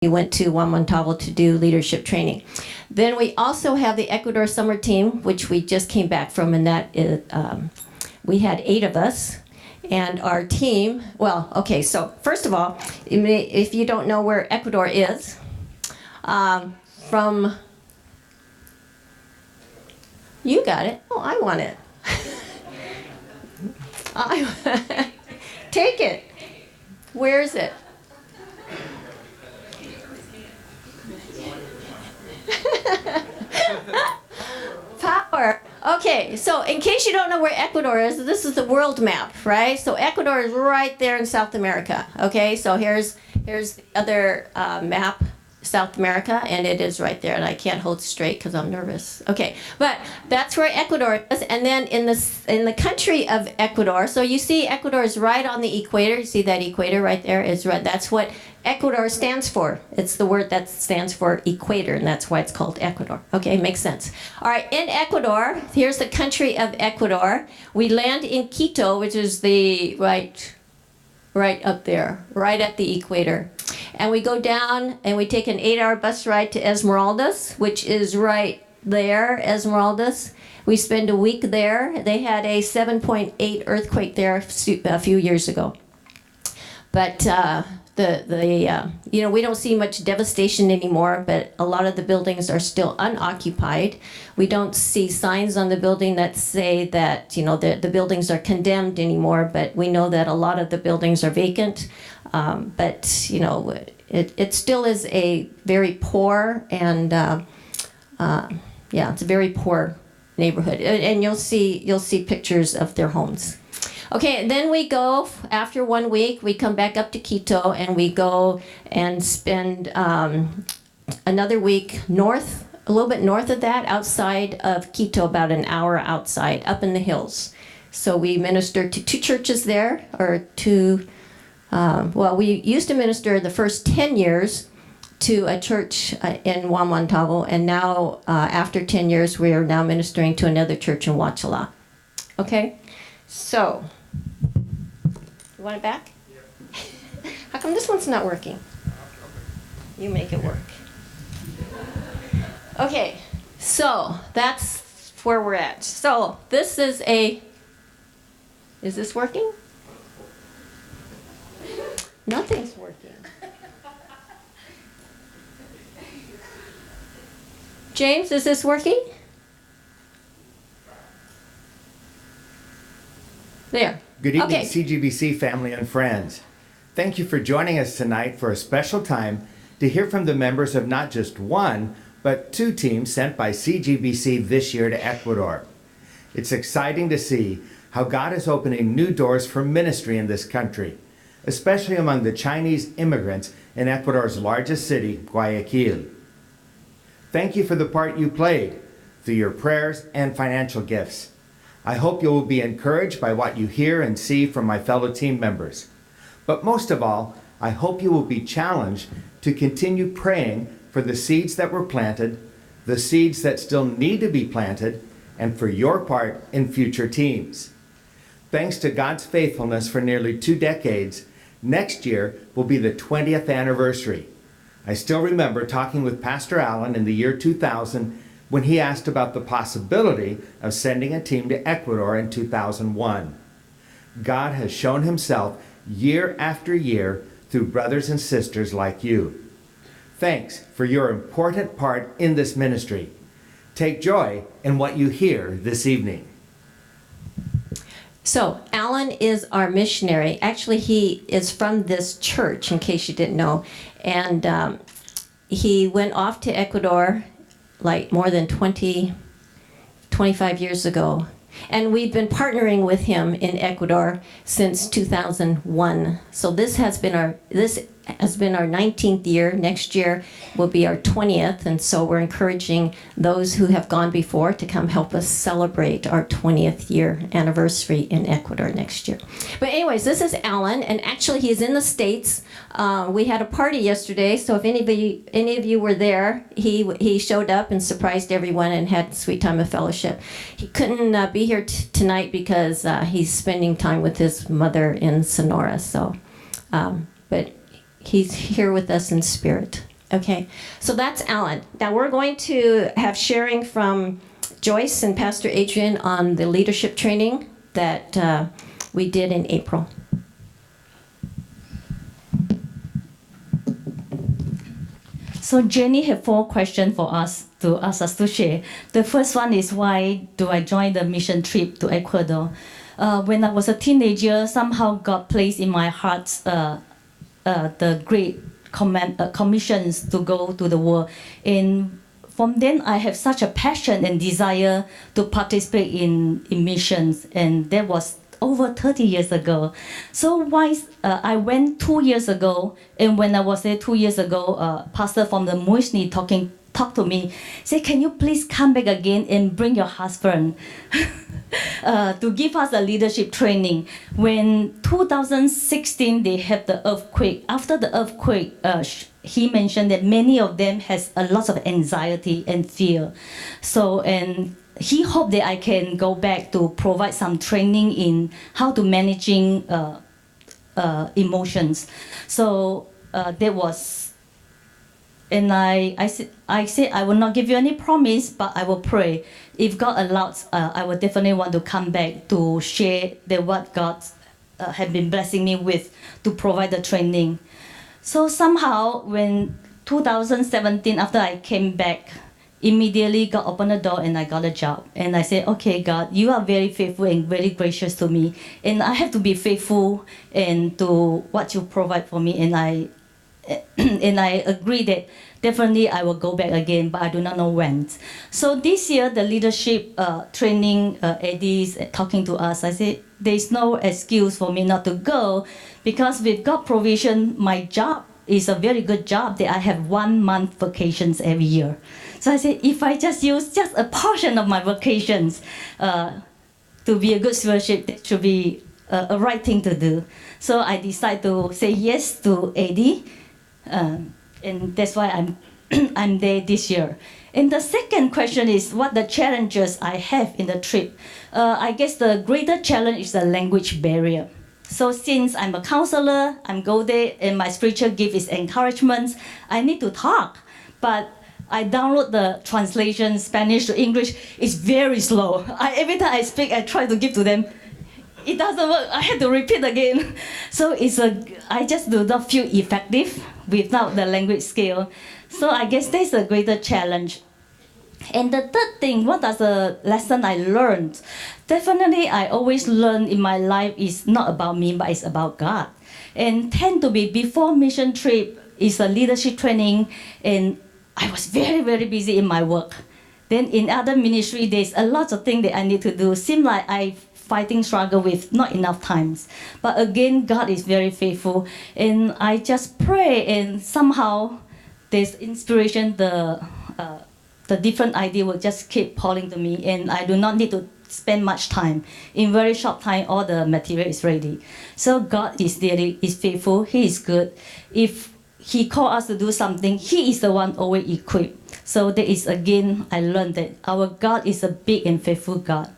We went to Juan Montalvo to do leadership training. Then we also have the Ecuador summer team, which we just came back from, and that is, we had 8 of us. And our team, well, okay, so first of all, if you don't know where Ecuador is, from, you got it. Oh, I want it. Take it. Where is it? Power. Okay, so in case you don't know where Ecuador is, this is the world map, right? So Ecuador is right there in South America. Okay, so here's the other map, South America, and it is right there. And I can't hold straight because I'm nervous. Okay, but that's where Ecuador is. And then in the country of Ecuador, so you see Ecuador is right on the equator. You see that equator right there is right. That's what Ecuador stands for. It's the word that stands for equator, and that's why it's called Ecuador. Okay, makes sense. All right, in Ecuador, here's the country of Ecuador. We land in Quito, which is the right up there, right at the equator. And we go down and we take an 8-hour bus ride to Esmeraldas, which is right there, Esmeraldas. We spend a week there. They had a 7.8 earthquake there a few years ago. But we don't see much devastation anymore, but a lot of the buildings are still unoccupied. We don't see signs on the building that say that, the buildings are condemned anymore, but we know that a lot of the buildings are vacant. But, it still is a very poor and, it's a very poor neighborhood. And you'll see pictures of their homes. Okay, and then we go, after 1 week, we come back up to Quito, and we go and spend another week a little bit north of that, outside of Quito, about an hour outside, up in the hills. So we minister to 2 churches there, or we used to minister the first 10 years to a church in Juan Montalvo, and now, after 10 years, we are now ministering to another church in Huachala. Okay? So, you want it back? Yeah. How come this one's not working? You make it work. Okay, so that's where we're at. So this is is this working? Nothing's working. James, is this working? There. Good evening, okay. CGBC family and friends. Thank you for joining us tonight for a special time to hear from the members of not just 1, but 2 teams sent by CGBC this year to Ecuador. It's exciting to see how God is opening new doors for ministry in this country, especially among the Chinese immigrants in Ecuador's largest city, Guayaquil. Thank you for the part you played through your prayers and financial gifts. I hope you will be encouraged by what you hear and see from my fellow team members. But most of all, I hope you will be challenged to continue praying for the seeds that were planted, the seeds that still need to be planted, and for your part in future teams. Thanks to God's faithfulness for nearly 2 decades, next year will be the 20th anniversary. I still remember talking with Pastor Allen in the year 2000 when he asked about the possibility of sending a team to Ecuador in 2001. God has shown himself year after year through brothers and sisters like you. Thanks for your important part in this ministry. Take joy in what you hear this evening. So Alan is our missionary. Actually, he is from this church, in case you didn't know. And he went off to Ecuador like more than 25 years ago. And we've been partnering with him in Ecuador since 2001. So this has been our 19th year. Next year will be our 20th. And so we're encouraging those who have gone before to come help us celebrate our 20th year anniversary in Ecuador next year. But anyways, this is Alan, and actually he's in the States. We had a party yesterday, so if any of you were there, he showed up and surprised everyone and had a sweet time of fellowship. He couldn't be here tonight because he's spending time with his mother in Sonora. So, but he's here with us in spirit. Okay, so that's Alan. Now we're going to have sharing from Joyce and Pastor Adrian on the leadership training that we did in April. So Jenny had 4 questions for us to ask us to share. The first one is, why do I join the mission trip to Ecuador? When I was a teenager, somehow God placed in my heart the great commissions to go to the world. And from then, I have such a passion and desire to participate in missions. And that was over 30 years ago. So I went 2 years ago, and when I was there 2 years ago, pastor from the Muisni talked to me, say, can you please come back again and bring your husband to give us a leadership training. When 2016 they had the earthquake. After the earthquake, he mentioned that many of them has a lot of anxiety and fear. So, and he hoped that I can go back to provide some training in how to managing emotions. So that was, and I said I will not give you any promise, but I will pray. If God allows, I will definitely want to come back to share that what God had been blessing me with to provide the training. So somehow when 2017, after I came back, immediately God opened the door and I got a job. And I said, okay, God, you are very faithful and very gracious to me. And I have to be faithful and to what you provide for me. And I agree that definitely I will go back again, but I do not know when. So this year, the leadership training, Eddie is talking to us. I said, there's no excuse for me not to go, because with God provision, my job is a very good job that I have 1 month vacations every year. So I said, if I just use just a portion of my vacations to be a good stewardship, that should be a right thing to do. So I decided to say yes to Eddie. And that's why I'm there this year. And the second question is what the challenges I have in the trip. I guess the greater challenge is the language barrier. So since I'm a counselor, I'm go there, and my spiritual gift is encouragement, I need to talk. But I download the translation Spanish to English. It's very slow. Every time I speak, I try to give to them. It doesn't work. I have to repeat again. So I just do not feel effective without the language skill. So I guess that's a greater challenge. And the third thing, what is the lesson I learned? Definitely, I always learn in my life is not about me, but it's about God. And tend to be before mission trip is a leadership training, and I was very, very busy in my work. Then in other ministry, there's a lot of things that I need to do. Seem like I fighting struggle with not enough times. But again, God is very faithful. And I just pray, and somehow there's inspiration, the different idea will just keep pouring to me, and I do not need to spend much time. In very short time, all the material is ready. So God is faithful. He is good. If He called us to do something, He is the one always equipped. So that is, again, I learned that our God is a big and faithful God.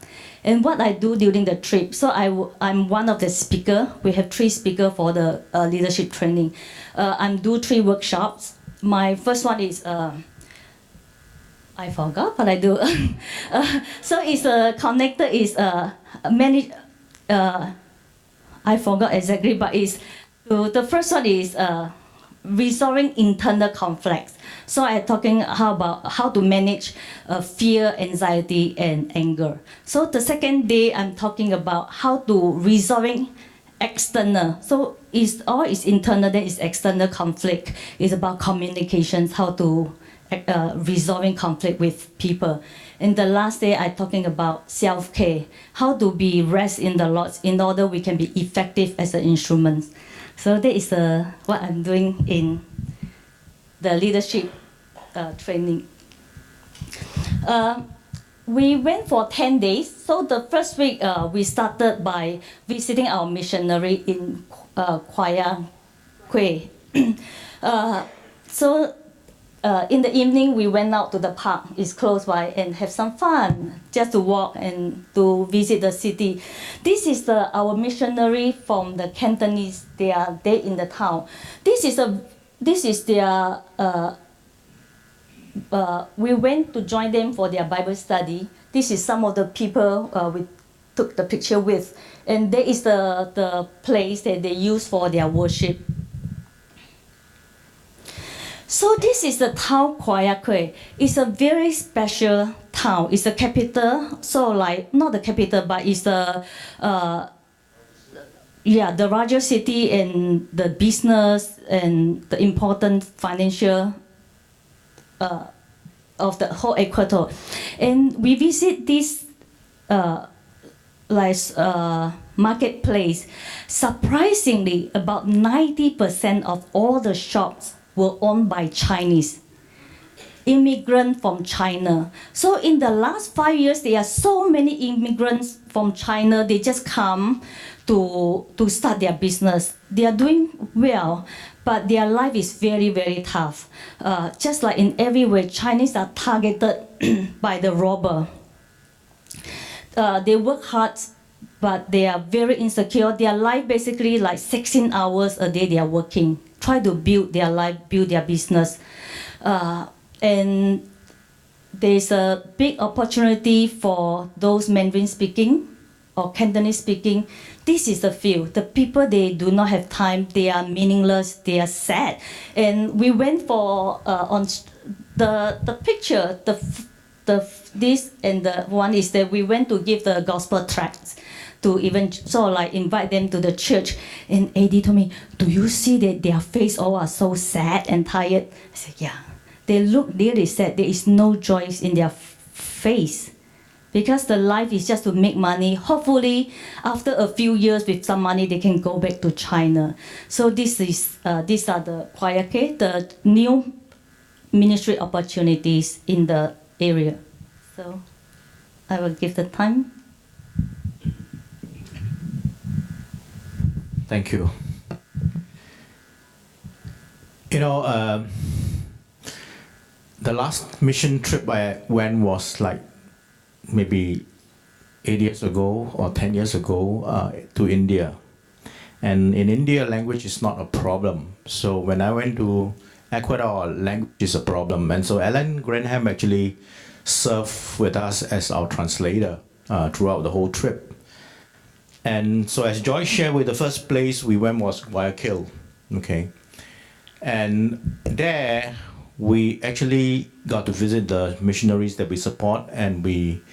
And what I do during the trip, so I'm one of the speaker. We have 3 speakers for the leadership training. I do 3 workshops. My first one is, I forgot what I do. So it's connected is many, I forgot exactly, but it's, the first one is resolving internal conflicts. So I'm talking about how to manage fear, anxiety, and anger. So the second day, I'm talking about how to resolving external. So it's internal, then it's external conflict. It's about communications, how to resolving conflict with people. And the last day, I'm talking about self-care, how to be rest in the Lord in order we can be effective as an instrument. So that is what I'm doing in the leadership training. We went for 10 days. So the first week, we started by visiting our missionary in Kwaya Kwe. So in the evening, we went out to the park. It's close by, and have some fun, just to walk and to visit the city. This is our missionary from the Cantonese. They are there in the town. This is a this is their. We went to join them for their Bible study. This is some of the people we took the picture with, and there is the place that they use for their worship. So this is the town Kwayakwe. It's a very special town. It's the capital. So like not the capital, but it's the the largest city and the business and the important financial of the whole Ecuador. And we visit this marketplace. Surprisingly, about 90% of all the shops were owned by Chinese immigrants from China. So in the last 5 years, there are so many immigrants from China. They just come to start their business. They are doing well, but their life is very, very tough. Just like in every way, Chinese are targeted by the robber. They work hard, but they are very insecure. Their life basically like 16 hours a day they are working, try to build their life, build their business. And there's a big opportunity for those Mandarin speaking or Cantonese speaking. This is the field. The people, they do not have time. They are meaningless. They are sad. And we went for on the picture. This and the one is that we went to give the gospel tracts to even sort of like invite them to the church. And Eddie told me, "Do you see that their face all are so sad and tired?" I said, "Yeah." They look really sad. There is no joy in their face. Because the life is just to make money. Hopefully, after a few years with some money, they can go back to China. So these are the Kwayake, the new ministry opportunities in the area. So I will give the time. Thank you. The last mission trip I went was like maybe 8 years ago or 10 years ago to India. And in India, language is not a problem. So when I went to Ecuador, language is a problem. And so Alan Granham actually served with us as our translator throughout the whole trip. And so as Joyce shared with, the first place we went was Guayaquil, okay? And there, we actually got to visit the missionaries that we support, and we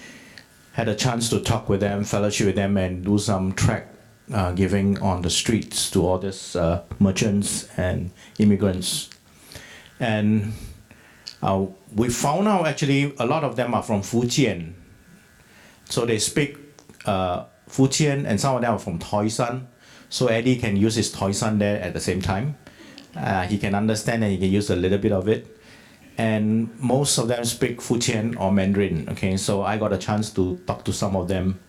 had a chance to talk with them, fellowship with them, and do some tract giving on the streets to all these merchants and immigrants. And we found out actually a lot of them are from Fujian. So they speak Fujian, and some of them are from Toisan. So Eddie can use his Toisan there at the same time. He can understand and he can use a little bit of it. And most of them speak Fujian or Mandarin, okay? So I got a chance to talk to some of them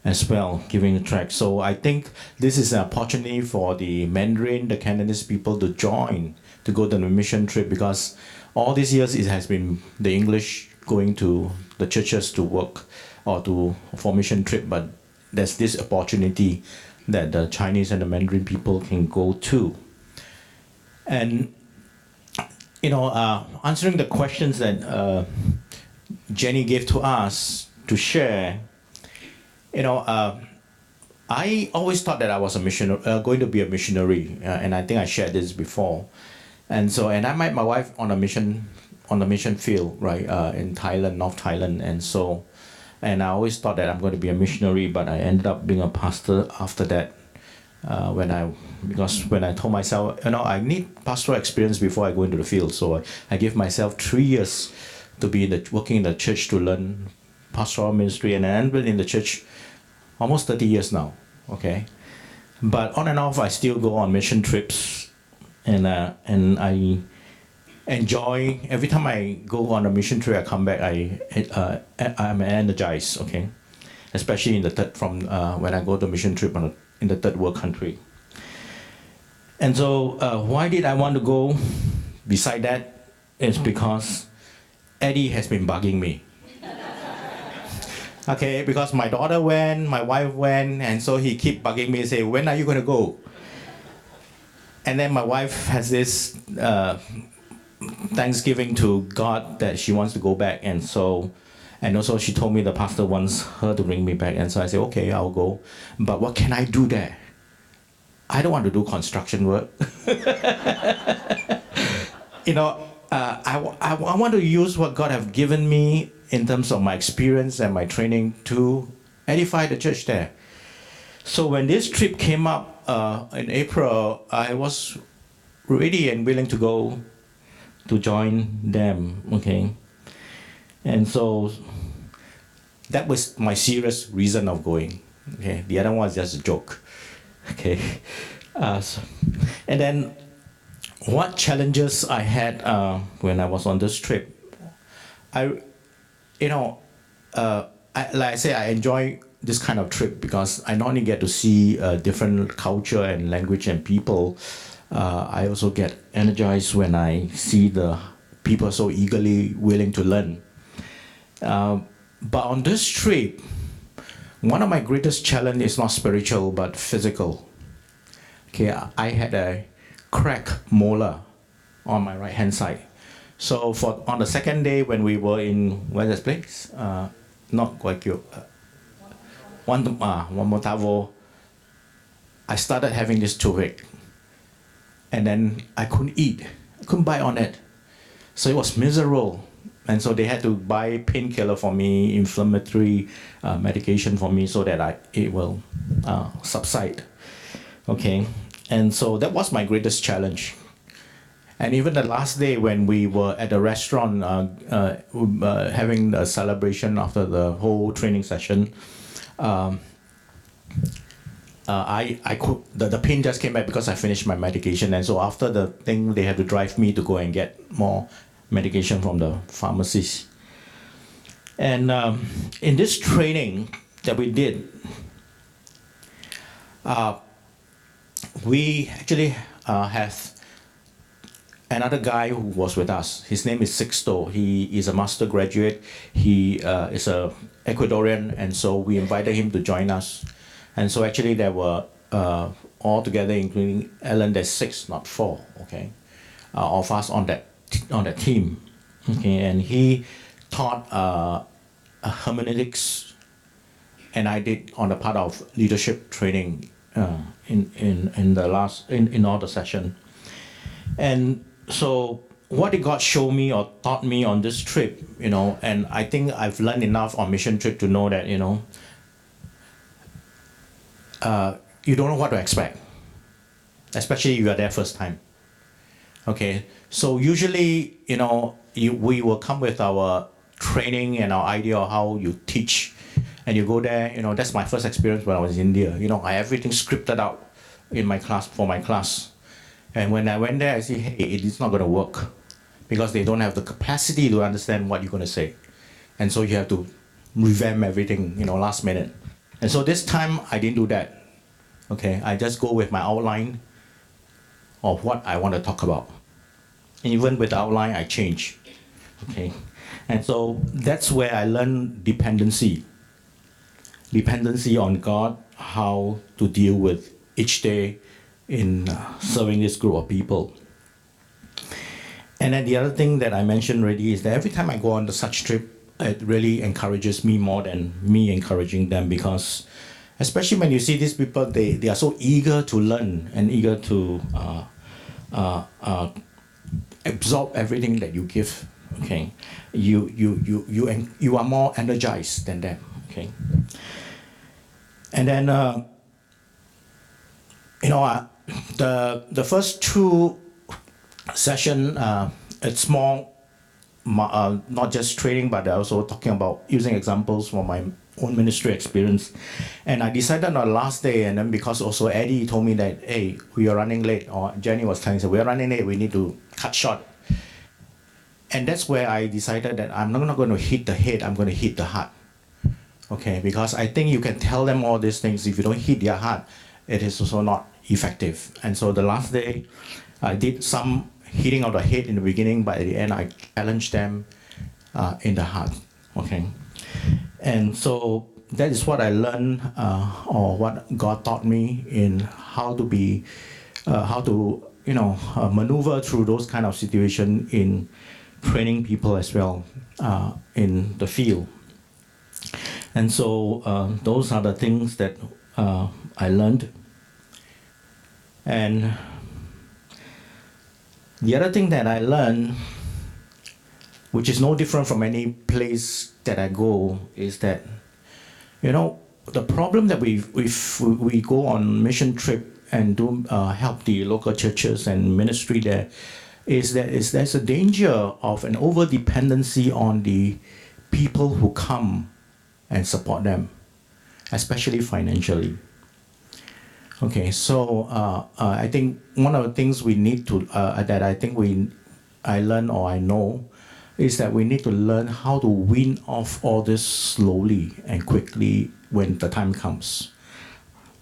as well, giving a track. So I think this is an opportunity for the Mandarin, the Cantonese people to join, to go to the mission trip, because all these years it has been the English going to the churches to work or for mission trip, but there's this opportunity that the Chinese and the Mandarin people can go to. And answering the questions that Jenny gave to us to share, I always thought that I was going to be a missionary, and I think I shared this before. And I met my wife on the mission field, right, in Thailand, North Thailand, and I always thought that I'm going to be a missionary, but I ended up being a pastor after that. Because when I told myself, I need pastoral experience before I go into the field, so I gave myself 3 years to be working in the church to learn pastoral ministry, and I've been in the church almost 30 years now. Okay, but on and off, I still go on mission trips, and I enjoy every time I go on a mission trip. I come back, I'm energized. Okay, especially in the when I go to a mission trip in the third world country. And so why did I want to go? Beside that, it's because Eddie has been bugging me. Okay, because my daughter went, my wife went, and so he keep bugging me and say, "When are you going to go?" and then my wife has this thanksgiving to God that she wants to go back, and also she told me the pastor wants her to bring me back, and so I said, okay, I'll go. But what can I do there? I don't want to do construction work. I want to use what God have given me in terms of my experience and my training to edify the church there. So when this trip came up in April, I was ready and willing to go to join them, okay? And so that was my serious reason of going, okay? The other one was just a joke, okay? And then what challenges I had when I was on this trip, like I say, I enjoy this kind of trip because I not only get to see different culture and language and people, I also get energized when I see the people so eagerly willing to learn. But on this trip, one of my greatest challenge is not spiritual but physical. Okay, I had a cracked molar on my right hand side. So on the second day when we were in, where's this place? Not Guayquil. Wamotavo, I started having this toothache, and then I couldn't eat. I couldn't bite on it. So it was miserable. And so they had to buy painkiller for me, inflammatory medication for me so that it will subside. Okay, and so that was my greatest challenge. And even the last day when we were at the restaurant having a celebration after the whole training session, the pain just came back because I finished my medication, and so after the thing they had to drive me to go and get more medication from the pharmacist. And in this training that we did, we actually have another guy who was with us. His name is Sixto. He is a master graduate. He is a Ecuadorian, and so we invited him to join us. And so actually there were all together, including Ellen, there's 6, not 4, okay, of us on that team. Okay, and he taught hermeneutics, and I did on the part of leadership training in all the session. And so what did God show me or taught me on this trip, and I think I've learned enough on mission trip to know that, you don't know what to expect, especially if you are there first time. Okay, so usually, we will come with our training and our idea of how you teach, and you go there, that's my first experience when I was in India. I have everything scripted out in my class, for my class. And when I went there, I see, hey, it's not going to work because they don't have the capacity to understand what you're going to say. And so you have to revamp everything, last minute. And so this time, I didn't do that. Okay, I just go with my outline of what I want to talk about. And even with the outline, I change. Okay, and so that's where I learned dependency. Dependency on God, how to deal with each day in serving this group of people. And then the other thing that I mentioned already is that every time I go on such trip, it really encourages me more than me encouraging them, because especially when you see these people, they are so eager to learn and eager to absorb everything that you give. Okay, you are more energized than them. Okay, and then the first 2 session, it's more not just training, but also talking about using examples from my own ministry experience. And I decided on the last day, and then because also Eddie told me that, hey, we are running late, or Jenny was telling us, we are running late, we need to cut short. And that's where I decided that I'm not going to hit the head, I'm going to hit the heart. Okay, because I think you can tell them all these things, if you don't hit their heart, it is also not effective. And so the last day, I did some hitting of the head in the beginning, but at the end, I challenged them in the heart. Okay, and so that is what I learned, or what God taught me in how to maneuver through those kind of situation in training people as well in the field. And so those are the things that I learned. And the other thing that I learned, which is no different from any place that I go, is that, the problem that we go on mission trip and do help the local churches and ministry there, is that there's a danger of an over dependency on the people who come and support them, especially financially. Okay, so I think one of the things we need to that I learn or I know is that we need to learn how to wean off all this slowly and quickly when the time comes,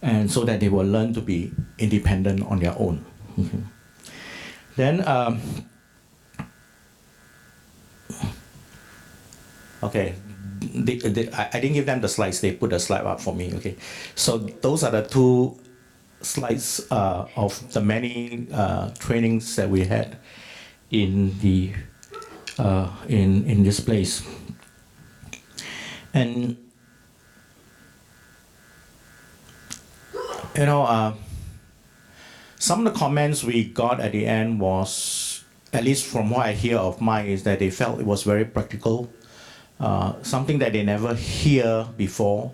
and so that they will learn to be independent on their own. Okay. Then, okay, I didn't give them the slides. They put the slide up for me. Okay, so those are the two slides of the many trainings that we had in the in this place. And some of the comments we got at the end was, at least from what I hear of mine, is that they felt it was very practical, something that they never hear before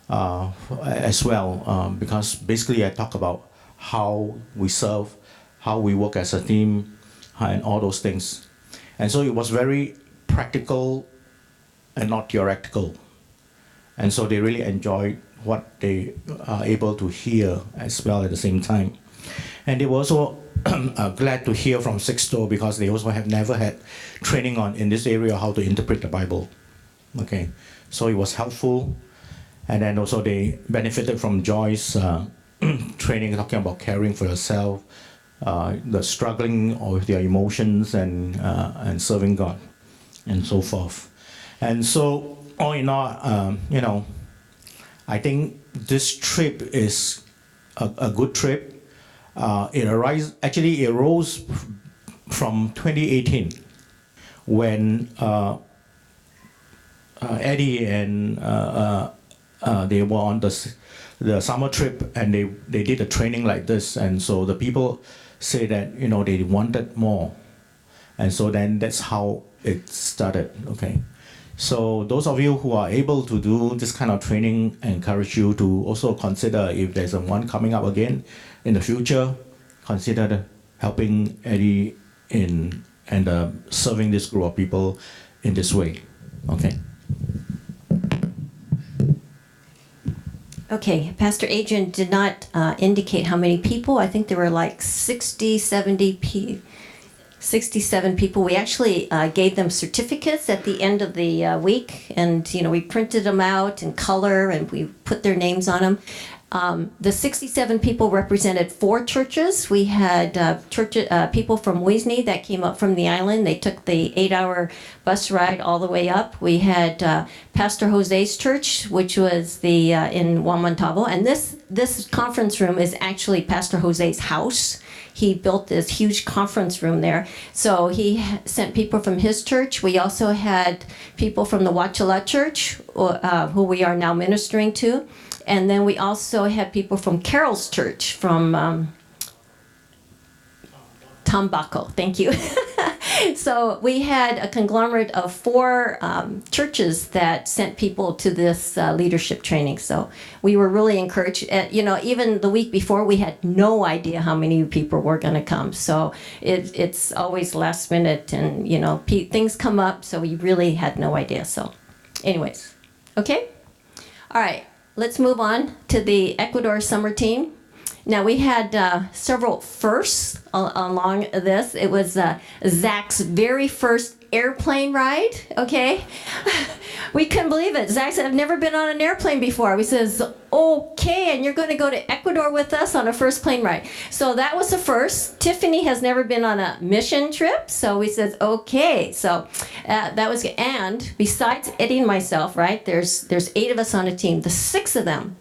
as well, because basically I talk about how we serve, how we work as a team, and all those things. And so it was very practical and not theoretical. And so they really enjoyed what they are able to hear as well at the same time. And they were also glad to hear from Sixto, because they also have never had training in this area how to interpret the Bible. Okay, so it was helpful. And then also they benefited from Joy's training, talking about caring for yourself, the struggling with your emotions and serving God, and so forth. And so all in all, I think this trip is a good trip. It arose from 2018 when Eddie and they were on the summer trip, and they did a training like this, and so the people say that they wanted more, and so then that's how it started. Okay, so those of you who are able to do this kind of training, I encourage you to also consider, if there's one coming up again in the future, consider helping Eddie and serving this group of people in this way. Okay. Okay, Pastor Adrian did not indicate how many people. I think there were like 67 people. We actually gave them certificates at the end of the week, and we printed them out in color, and we put their names on them. The 67 people represented 4 churches. We had people from Wisni that came up from the island. They took the 8-hour bus ride all the way up. We had Pastor Jose's church, which was in Wamantabo. And this conference room is actually Pastor Jose's house. He built this huge conference room there. So he sent people from his church. We also had people from the Wachala church, who we are now ministering to. And then we also had people from Carol's church, from Tambako. Thank you. So we had a conglomerate of 4 churches that sent people to this leadership training. So we were really encouraged. Even the week before, we had no idea how many people were going to come. So it's always last minute, and things come up. So we really had no idea. So, anyways, okay, all right. Let's move on to the Ecuador summer team. Now, we had several firsts along this. It was Zach's very first airplane ride, okay? We couldn't believe it. Zach said, I've never been on an airplane before. We says, okay, and you're going to go to Ecuador with us on a first plane ride. So that was the first. Tiffany has never been on a mission trip, so we said, okay. So that was good. And besides Eddie and myself, right, there's 8 of us on a team. The 6 of them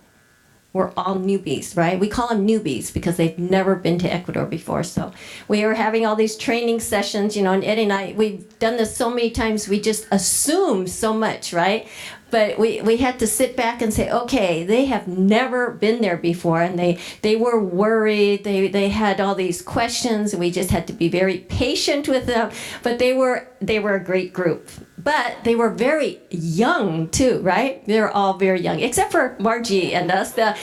were all newbies, right? We call them newbies because they've never been to Ecuador before. So we were having all these training sessions, and Eddie and I, we've done this so many times, we just assume so much, right? But we had to sit back and say, okay, they have never been there before, and they were worried. They had all these questions, and we just had to be very patient with them. But they were a great group. But they were very young too, right? They were all very young, except for Margie and us. The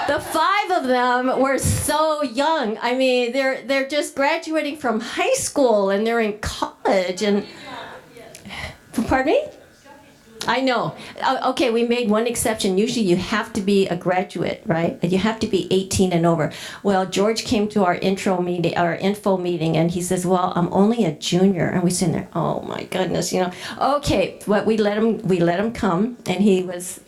5 of them were so young. I mean, they're just graduating from high school, and they're in college. And pardon me? I know. Okay, we made one exception. Usually you have to be a graduate, right? You have to be 18 and over. Well, George came to our info meeting, and he says, well, I'm only a junior. And we sitting there, oh my goodness, Okay, but we let him come, and he's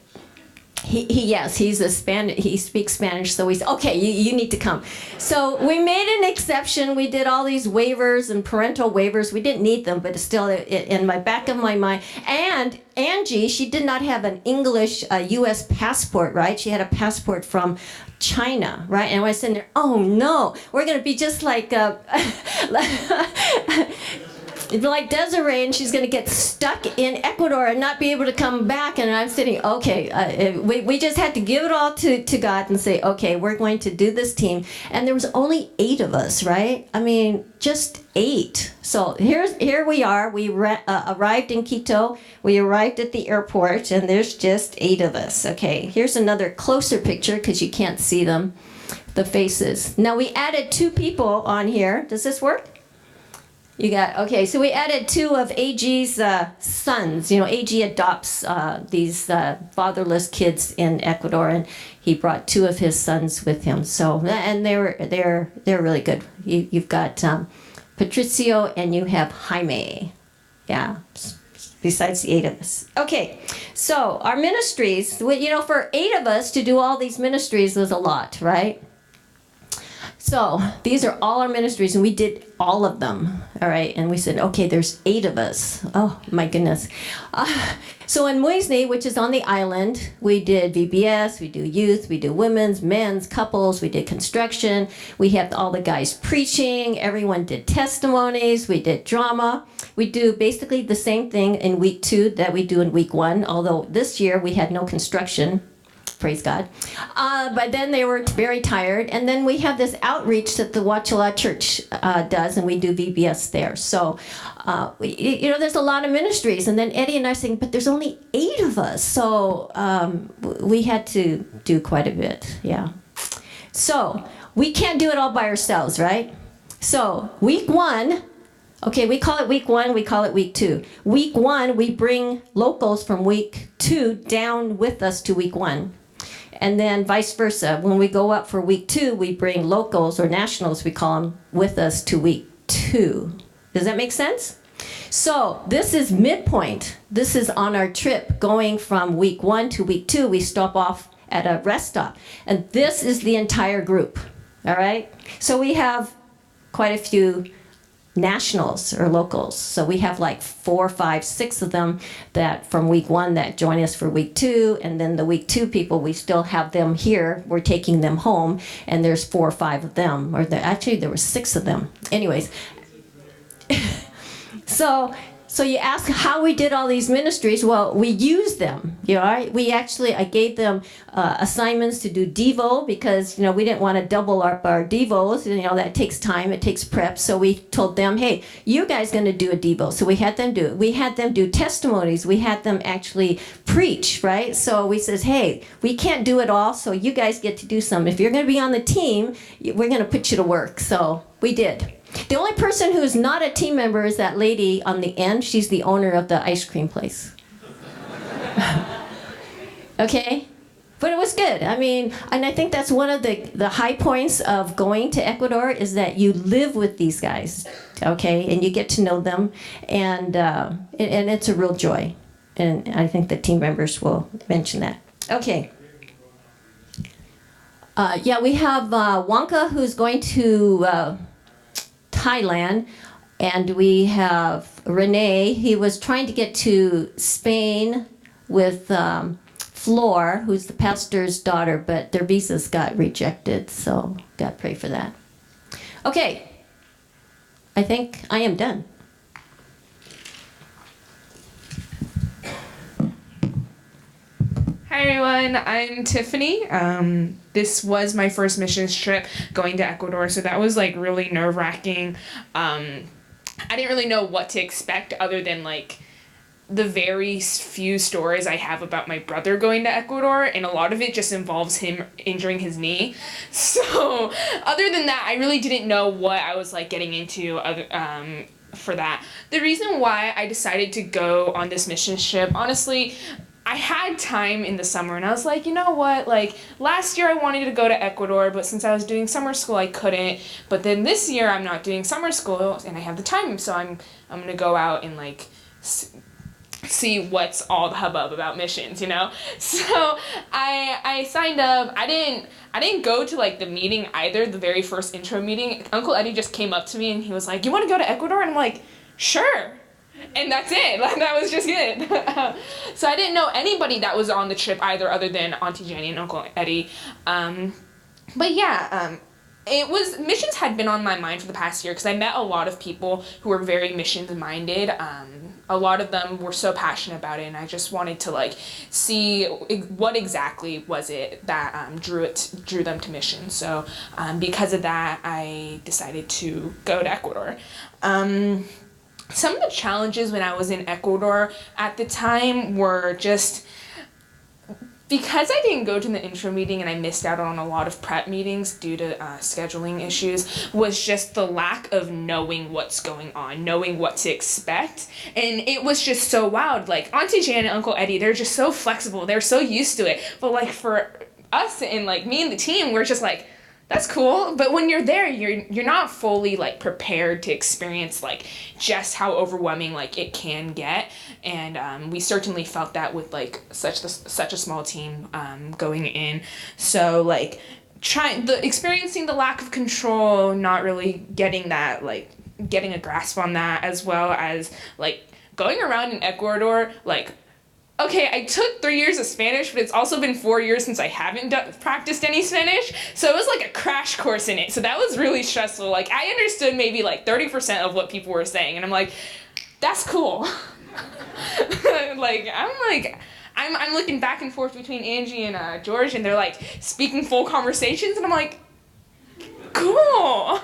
a Spanish, he speaks Spanish, so we said, okay, you need to come. So we made an exception. We did all these waivers and parental waivers. We didn't need them, but still in my back of my mind. And Angie, she did not have an English U.S. passport, right? She had a passport from China, right? And I was sitting there, oh no, we're going to be just like Desiree, and she's going to get stuck in Ecuador and not be able to come back. And I'm sitting, okay, we just had to give it all to God and say, okay, we're going to do this team. And there was only 8 of us, right? I mean, just 8. So here we are. We arrived in Quito. We arrived at the airport, and there's just 8 of us. Okay, here's another closer picture because you can't see them, the faces. Now we added 2 people on here. Does this work? You got, okay, so we added 2 of AG's sons. AG adopts these fatherless kids in Ecuador, and he brought 2 of his sons with him. So, and they're really good. You've got Patricio, and you have Jaime. Yeah, besides the 8 of us. Okay, so our ministries, for 8 of us to do all these ministries was a lot, right? So these are all our ministries, and we did all of them, all right? And we said, okay, there's 8 of us. Oh, my goodness. So in Muisne, which is on the island, we did VBS, we do youth, we do women's, men's, couples, we did construction. We had all the guys preaching. Everyone did testimonies. We did drama. We do basically the same thing in week 2 that we do in week 1, although this year we had no construction. Praise God. But then they were very tired. And then we have this outreach that the Wachala Church does, and we do VBS there. So, there's a lot of ministries. And then Eddie and I saying, but there's only 8 of us. So we had to do quite a bit. Yeah. So we can't do it all by ourselves, right? So week 1, okay, we call it week 1, we call it week 2. Week 1, we bring locals from week 2 down with us to week 1. And then vice versa. When we go up for week 2, we bring locals or nationals, we call them, with us to week 2. Does that make sense? So this is midpoint. This is on our trip going from week 1 to week 2. We stop off at a rest stop. And this is the entire group. All right? So we have quite a few nationals or locals. So we have like 4, 5, 6 of them that from week 1 that join us for week 2, and then the week 2 people, we still have them here. We're taking them home, and there's 4 or 5 of them, or actually there were 6 of them. Anyways, so you ask how we did all these ministries. Well, we used them. Right? I gave them assignments to do Devo because we didn't want to double up our Devos. That takes time. It takes prep. So we told them, hey, you guys going to do a Devo. So we had them do it. We had them do testimonies. We had them actually preach. Right? So we says, hey, we can't do it all. So you guys get to do some. If you're going to be on the team, we're going to put you to work. So we did. The only person who's not a team member is that lady on the end. She's the owner of the ice cream place. Okay? But it was good. I mean, and I think that's one of the high points of going to Ecuador is that you live with these guys, okay? And you get to know them, and it's a real joy. And I think the team members will mention that. Okay. We have Wonka, who's going to Thailand, and we have Renee. He was trying to get to Spain with Flor, who's the pastor's daughter, but their visas got rejected, so God pray for that. Okay, I think I am done. Hi everyone, I'm Tiffany. This was my first missions trip going to Ecuador, so that was like really nerve-wracking. I didn't really know what to expect other than like the very few stories I have about my brother going to Ecuador, and a lot of it just involves him injuring his knee. So other than that, I really didn't know what I was like getting into for that. The reason why I decided to go on this mission trip, honestly, I had time in the summer and I was like, you know what, like last year I wanted to go to Ecuador, but since I was doing summer school I couldn't. But then this year I'm not doing summer school and I have the time, so I'm gonna go out and like see what's all the hubbub about missions, you know? So I signed up. I didn't go to like the meeting either, the very first intro meeting. Uncle Eddie just came up to me and he was like, you want to go to Ecuador? And I'm like, sure. And that's it. Like, that was just it. So I didn't know anybody that was on the trip either, other than Auntie Jenny and Uncle Eddie. But yeah, missions had been on my mind for the past year because I met a lot of people who were very missions minded. A lot of them were so passionate about it, and I just wanted to like see what exactly was it that drew them to missions. So because of that, I decided to go to Ecuador. Some of the challenges when I was in Ecuador at the time were just because I didn't go to the intro meeting and I missed out on a lot of prep meetings due to scheduling issues, was just the lack of knowing what's going on, knowing what to expect. And it was just so wild. Like Auntie Jan and Uncle Eddie, they're just so flexible. They're so used to it. But like for us and like me and the team, we're just like, that's cool, but when you're there, you're not fully like prepared to experience like just how overwhelming like it can get, and we certainly felt that with like such a small team going in. So like experiencing the lack of control, not really getting that like getting a grasp on that, as well as like going around in Ecuador like. Okay, I took 3 years of Spanish, but it's also been 4 years since I haven't practiced any Spanish, so it was like a crash course in it, so that was really stressful. Like, I understood maybe like 30% of what people were saying, and I'm like, that's cool. I'm looking back and forth between Angie and George, and they're like speaking full conversations, and I'm like, cool.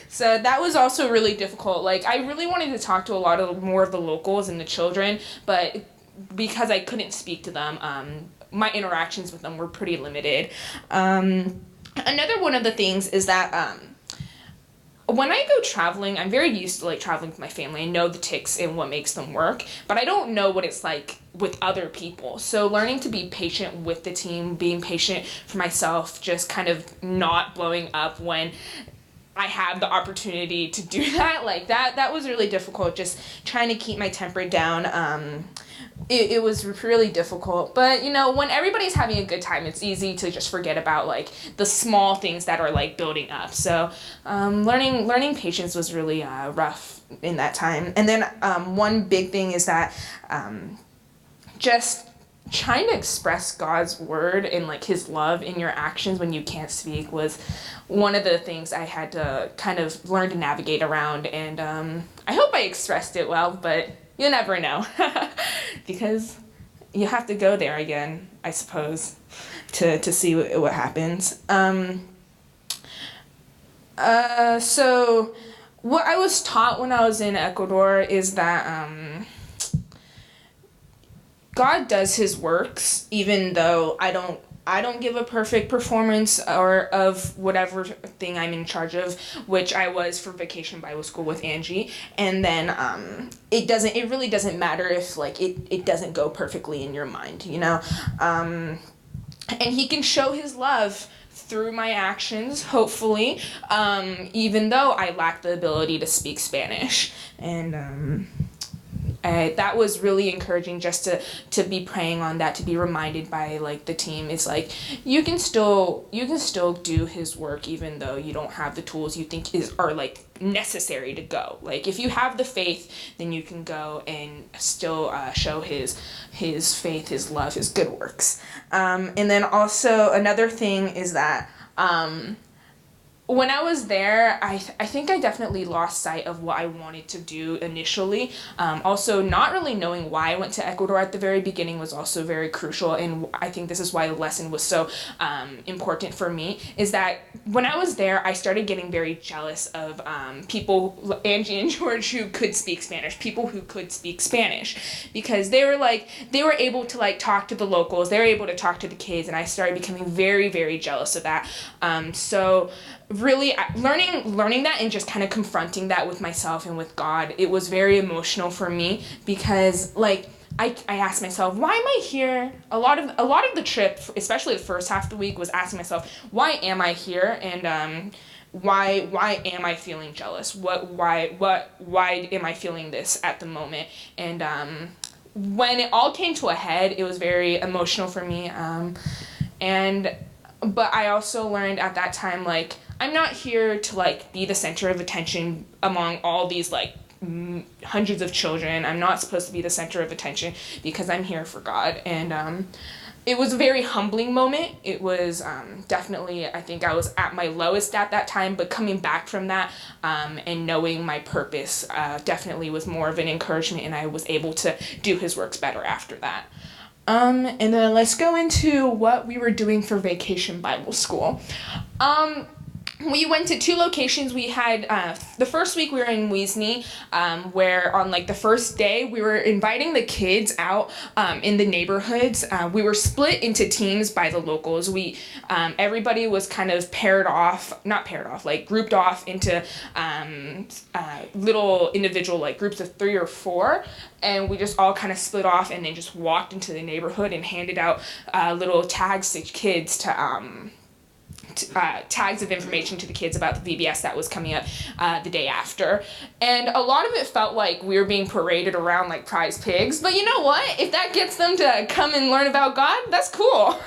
So that was also really difficult. Like, I really wanted to talk to more of the locals and the children, but because I couldn't speak to them, my interactions with them were pretty limited. Another one of the things is that when I go traveling, I'm very used to like traveling with my family. I know the tics and what makes them work, but I don't know what it's like with other people. So learning to be patient with the team, being patient for myself, just kind of not blowing up when I have the opportunity to do that, like that was really difficult, just trying to keep my temper down. It was really difficult, but you know, when everybody's having a good time, it's easy to just forget about like the small things that are like building up. So learning patience was really rough in that time. And then one big thing is that just trying to express God's word and like his love in your actions when you can't speak was one of the things I had to kind of learn to navigate around. And I hope I expressed it well, but you'll never know because you have to go there again, I suppose, to see what happens. So what I was taught when I was in Ecuador is that God does his works, even though I don't give a perfect performance or of whatever thing I'm in charge of, which I was for Vacation Bible School with Angie. And then it really doesn't matter if like it doesn't go perfectly in your mind, you know. And he can show his love through my actions, hopefully, even though I lack the ability to speak Spanish. And That was really encouraging, just to be praying on that, to be reminded by like the team. It's like you can still do his work even though you don't have the tools you think are like necessary to go. Like if you have the faith, then you can go and still show his faith, his love, his good works. And then also another thing is that when I was there, I think I definitely lost sight of what I wanted to do initially. Also, not really knowing why I went to Ecuador at the very beginning was also very crucial, and I think this is why the lesson was so important for me, is that when I was there, I started getting very jealous of people, Angie and George, who could speak Spanish, because they were able to like talk to the locals, they were able to talk to the kids, and I started becoming very, very jealous of that. So really learning that and just kind of confronting that with myself and with God, it was very emotional for me, because like I asked myself, why am I here? A lot of the trip, especially the first half of the week, was asking myself, why am I here? And why am I feeling jealous? Why am I feeling this at the moment? And when it all came to a head, it was very emotional for me. But I also learned at that time, like, I'm not here to like be the center of attention among all these like hundreds of children. I'm not supposed to be the center of attention, because I'm here for God. And it was a very humbling moment. It was definitely, I think I was at my lowest at that time, but coming back from that and knowing my purpose definitely was more of an encouragement, and I was able to do his works better after that. And then let's go into what we were doing for Vacation Bible School. We went to 2 locations. We had, the first week we were in Weesney, where on like the first day we were inviting the kids out in the neighborhoods. We were split into teams by the locals. Everybody was kind of grouped off into little individual like groups of 3 or 4. And we just all kind of split off and then just walked into the neighborhood and handed out little tags to kids tags of information to the kids about the VBS that was coming up the day after. And a lot of it felt like we were being paraded around like prize pigs, but you know what? If that gets them to come and learn about God, that's cool.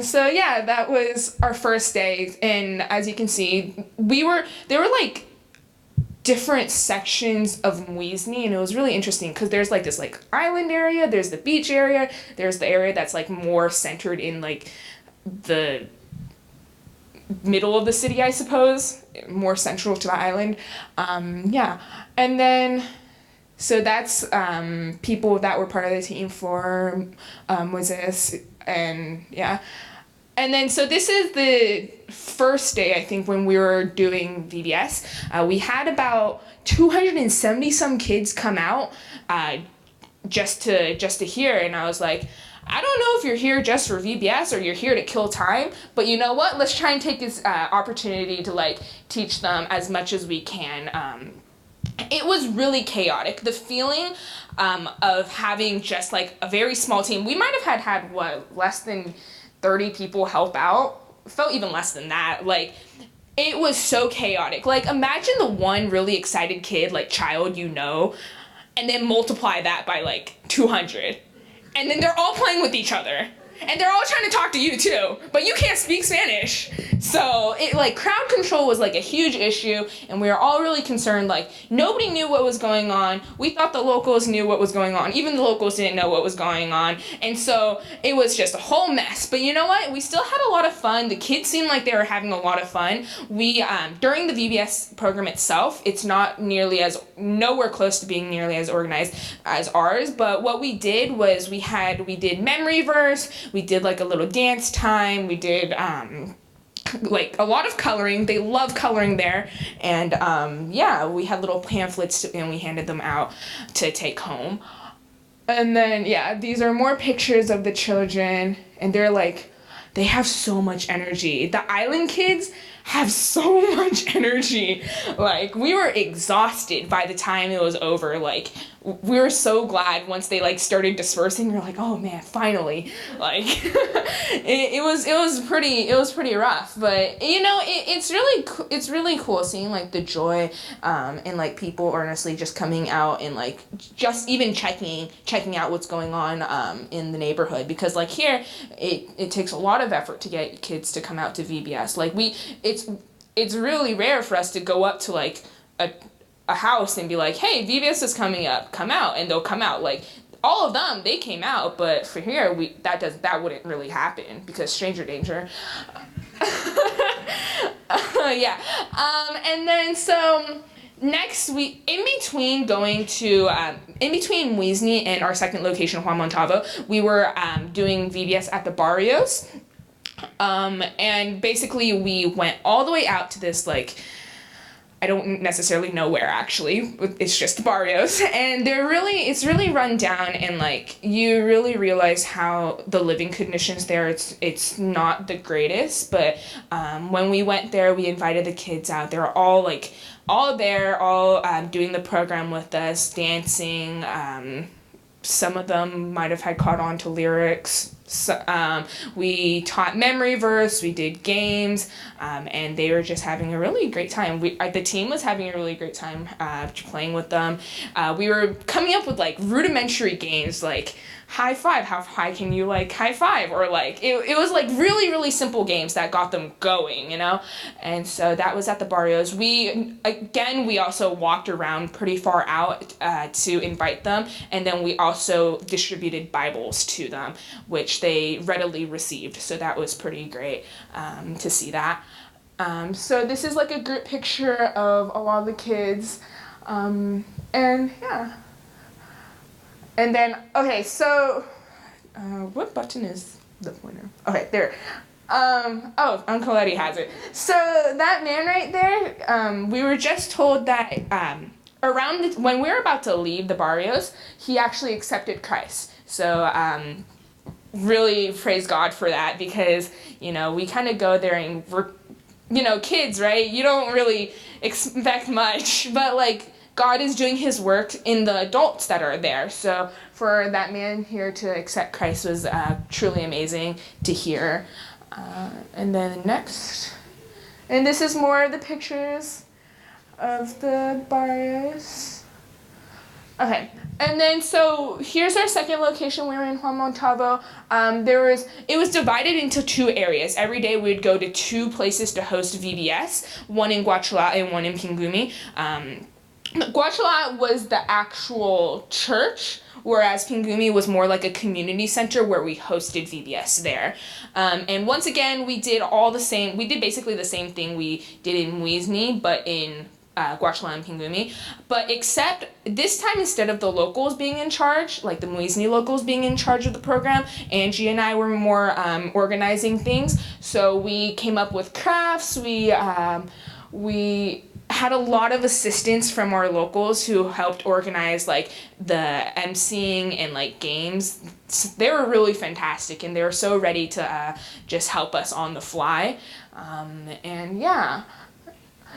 So yeah, that was our first day, and as you can see, there were like different sections of Weesney, and it was really interesting because there's like this like island area, there's the beach area, there's the area that's like more centered in like the middle of the city, I suppose, more central to the island. Yeah, and then so that's people that were part of the team for Moses, and yeah. And then, so this is the first day, I think, when we were doing VBS. We had about 270 some kids come out just to hear, and I was like, I don't know if you're here just for VBS or you're here to kill time, but you know what? Let's try and take this opportunity to like teach them as much as we can. It was really chaotic. The feeling of having just like a very small team. We might have had what, less than 30 people help out. Felt even less than that. Like, it was so chaotic. Like, imagine the one really excited kid, like child, you know, and then multiply that by like 200. And then they're all playing with each other. And they're all trying to talk to you too, but you can't speak Spanish. So it like crowd control was like a huge issue, and we were all really concerned. Like, nobody knew what was going on. We thought the locals knew what was going on. Even the locals didn't know what was going on. And so it was just a whole mess. But you know what? We still had a lot of fun. The kids seemed like they were having a lot of fun. We during the VBS program itself, it's not nowhere close to being nearly as organized as ours. But what we did was we did memory verse. We did like a little dance time. We did like a lot of coloring. They love coloring there. And yeah, we had little pamphlets and we handed them out to take home. And then yeah, these are more pictures of the children, and they have so much energy. The island kids have so much energy. Like, we were exhausted by the time it was over. Like, we were so glad once they like started dispersing. We were like, oh man, finally. Like, it was pretty rough, but you know, it's really cool seeing like the joy and like people earnestly just coming out and like just even checking out what's going on in the neighborhood, because like here it takes a lot of effort to get kids to come out to VBS. Like, it's really rare for us to go up to like a house and be like, hey, VBS is coming up, come out, and they'll come out. Like, all of them, they came out, but for here, that wouldn't really happen because stranger danger. Yeah. And then so next we, in between Muizni and our second location, Juan Montalvo, we were doing VBS at the barrios. And basically we went all the way out to this, like, I don't necessarily know where actually, it's just the barrios, and it's really run down, and like you really realize how the living conditions there, it's not the greatest, but when we went there, we invited the kids out. They're all there, doing the program with us, dancing. Some of them might have had caught on to lyrics. So, we taught memory verse, we did games, and they were just having a really great time. The team was having a really great time playing with them. We were coming up with like rudimentary games, like high five, how high can you like high five, or like it was like really, really simple games that got them going, you know. And so that was at the barrios. We also walked around pretty far out to invite them, and then we also distributed Bibles to them, which they readily received, so that was pretty great to see that. So this is like a group picture of a lot of the kids, and yeah. And then, okay, so, what button is the pointer? Okay, there. Uncle Eddie has it. So that man right there, we were just told that when we were about to leave the barrios, he actually accepted Christ. So really praise God for that, because, you know, we kind of go there and we're, you know, kids, right? You don't really expect much, but like, God is doing his work in the adults that are there. So for that man here to accept Christ was truly amazing to hear. And then next. And this is more of the pictures of the barrios. Okay. And then so here's our second location. We were in Juan Montalvo. It was divided into two areas. Every day we would go to two places to host VBS, one in Guachala and one in Pingumi. Guachala was the actual church, whereas Pingumi was more like a community center where we hosted VBS there. And once again, we did basically the same thing we did in Muizni, but in Guachala and Pingumi. But except this time, instead of the locals being in charge, like the Muizni locals being in charge of the program, Angie and I were more organizing things. So we came up with crafts, we had a lot of assistance from our locals who helped organize like the emceeing and like games. They were really fantastic, and they were so ready to just help us on the fly. And yeah,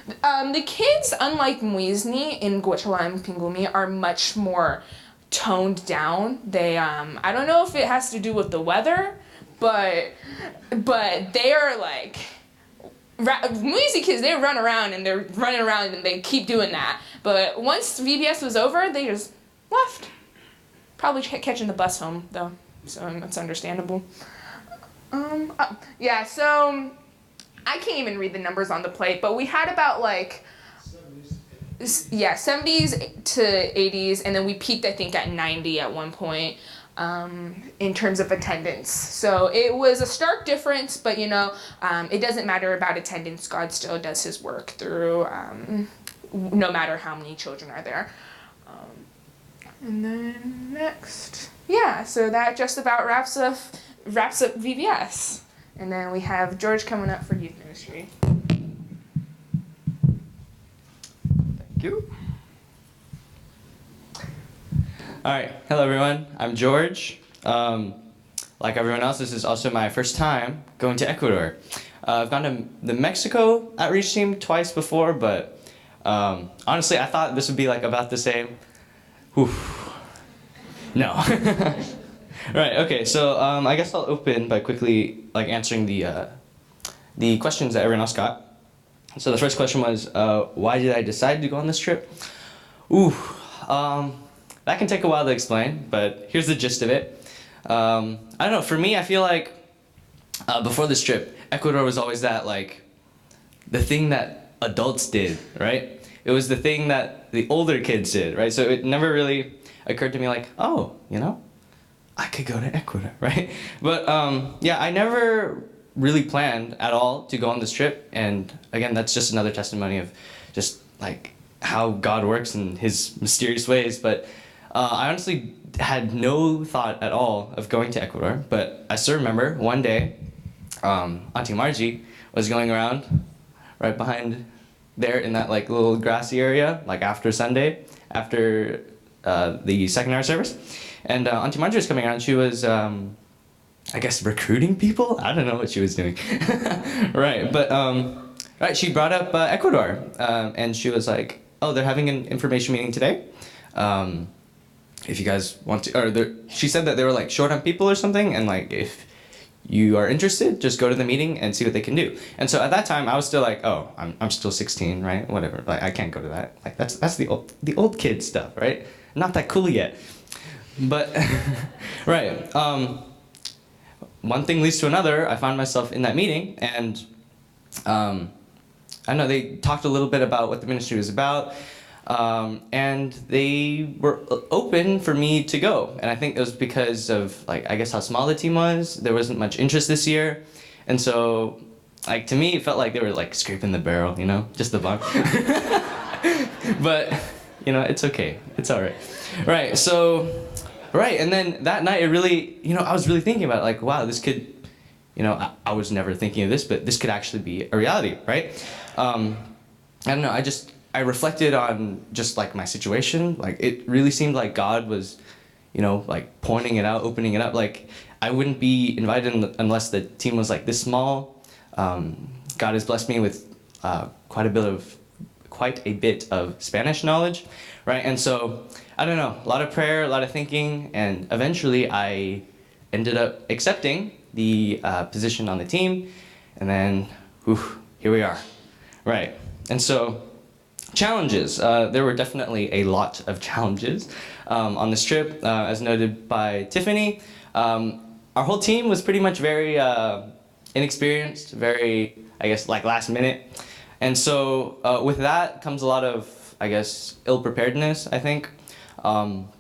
the kids, unlike Muizni in Guachala and Pingumi, are much more toned down. They I don't know if it has to do with the weather, but they are like, Muizni kids, they run around and they're running around and they keep doing that. But once VBS was over, they just left. Probably catching the bus home though, so that's understandable. Yeah, so I can't even read the numbers on the plate, but we had about like 70s to 80s, and then we peaked I think at 90 at one point. In terms of attendance. So it was a stark difference, but you know, it doesn't matter about attendance. God still does his work through, no matter how many children are there. And then next. Yeah, so that just about wraps up VBS. And then we have George coming up for youth ministry. Thank you. All right, hello everyone, I'm George. Like everyone else, this is also my first time going to Ecuador. I've gone to the Mexico outreach team twice before, but honestly, I thought this would be like about the same. Oof. No. Right. Okay. So I guess I'll open by quickly like answering the questions that everyone else got. So the first question was, why did I decide to go on this trip? Ooh. That can take a while to explain, but here's the gist of it. I don't know. For me, I feel like before this trip, Ecuador was always that like the thing that adults did, right? It was the thing that the older kids did, right? So it never really occurred to me like, oh, you know, I could go to Ecuador, right? But yeah, I never really planned at all to go on this trip, and again, that's just another testimony of just like how God works in His mysterious ways. But I honestly had no thought at all of going to Ecuador, but I still remember one day, Auntie Margie was going around right behind there in that like little grassy area, like after Sunday, after the second hour service, and Auntie Margie was coming around. She was, I guess, recruiting people. I don't know what she was doing, right? But right, she brought up Ecuador, and she was like, "Oh, they're having an information meeting today. If you guys want to," or she said that they were like short on people or something, and like if you are interested, just go to the meeting and see what they can do. And so at that time, I was still like, oh, I'm still 16, right? Whatever. Like I can't go to that. Like that's the old kid stuff, right? Not that cool yet. But right. One thing leads to another. I found myself in that meeting, and I don't know. They talked a little bit about what the ministry was about. And they were open for me to go. And I think it was because of, like, I guess how small the team was. There wasn't much interest this year. And so, like, to me, it felt like they were, like, scraping the barrel, you know? Just the bump. But, you know, it's okay. It's all right. Right, so, right, and then that night, it really, you know, I was really thinking about, like, wow, this could, you know, I was never thinking of this, but this could actually be a reality, right? I don't know, I reflected on just like my situation. Like it really seemed like God was, you know, like pointing it out, opening it up. Like I wouldn't be invited unless the team was like this small. God has blessed me with quite a bit of Spanish knowledge, right? And so I don't know, a lot of prayer, a lot of thinking, and eventually I ended up accepting the position on the team, and then here we are, right? And so. Challenges. There were definitely a lot of challenges on this trip, as noted by Tiffany. Our whole team was pretty much very inexperienced, very, I guess, like last minute. And so with that comes a lot of, I guess, ill-preparedness, I think. None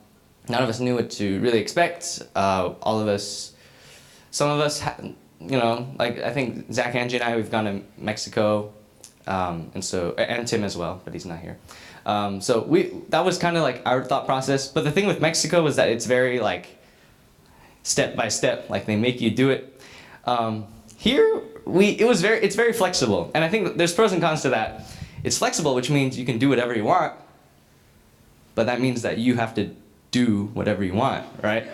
of us knew what to really expect. All of us, some of us, you know, like I think Zach, Angie, and I, we've gone to Mexico. And Tim as well, but he's not here. So that was kind of like our thought process. But the thing with Mexico was that it's very like step by step, like they make you do it. Here it's very flexible, and I think there's pros and cons to that. It's flexible, which means you can do whatever you want, but that means that you have to do whatever you want, right?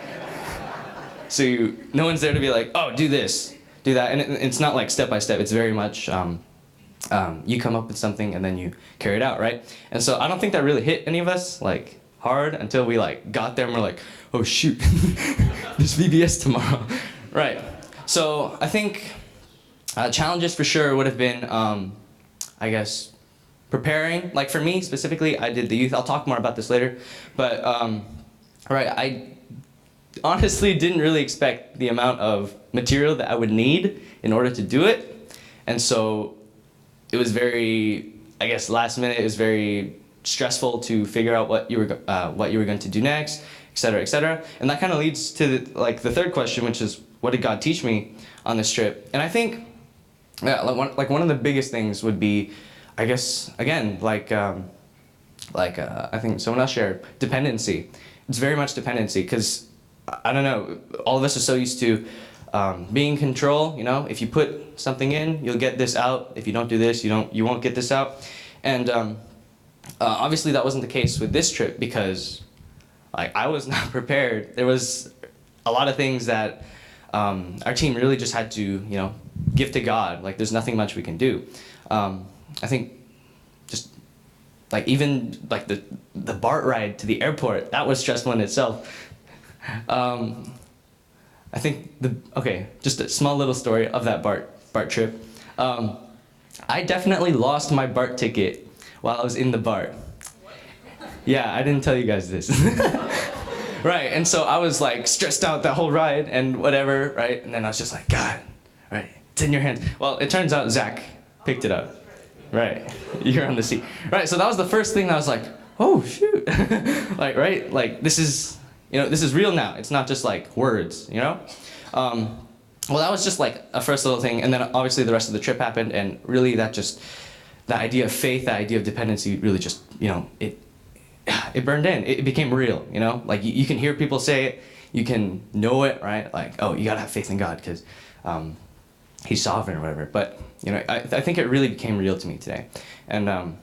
So no one's there to be like, oh, do this, do that, and it's not like step by step. It's very much. You come up with something and then you carry it out, right? And so I don't think that really hit any of us like hard until we like got there and we're like, oh shoot, there's VBS tomorrow, right? So I think challenges for sure would have been, I guess, preparing. Like for me specifically, I did the youth. I'll talk more about this later, but right, I honestly didn't really expect the amount of material that I would need in order to do it, and so. It was very, I guess, last minute. It was very stressful to figure out what you were going to do next, et cetera, and that kind of leads to the third question, which is what did God teach me on this trip? And I think, one of the biggest things would be, I guess, again, I think someone else shared, dependency. It's very much dependency because I don't know, all of us are so used to. Being in control, you know, if you put something in, you'll get this out. If you don't do this, you won't get this out. And obviously that wasn't the case with this trip because like I was not prepared. There was a lot of things that our team really just had to, you know, give to God. Like there's nothing much we can do. I think just like even like the BART ride to the airport, that was stressful in itself. I think just a small little story of that BART trip. I definitely lost my BART ticket while I was in the BART. Yeah, I didn't tell you guys this. Right, and so I was like stressed out that whole ride and whatever, right? And then I was just like, God, right, it's in your hands. Well, it turns out Zach picked it up. Right, you're on the seat. Right, so that was the first thing that I was like, oh shoot. Like, right, like this is real now. It's not just like words, you know? Well, that was just like a first little thing, and then obviously the rest of the trip happened, and really that idea of faith, that idea of dependency really just, it burned in. It became real, you know? Like you can hear people say it, you can know it, right? Like, oh, you gotta have faith in God because He's sovereign or whatever. But, I think it really became real to me today. And,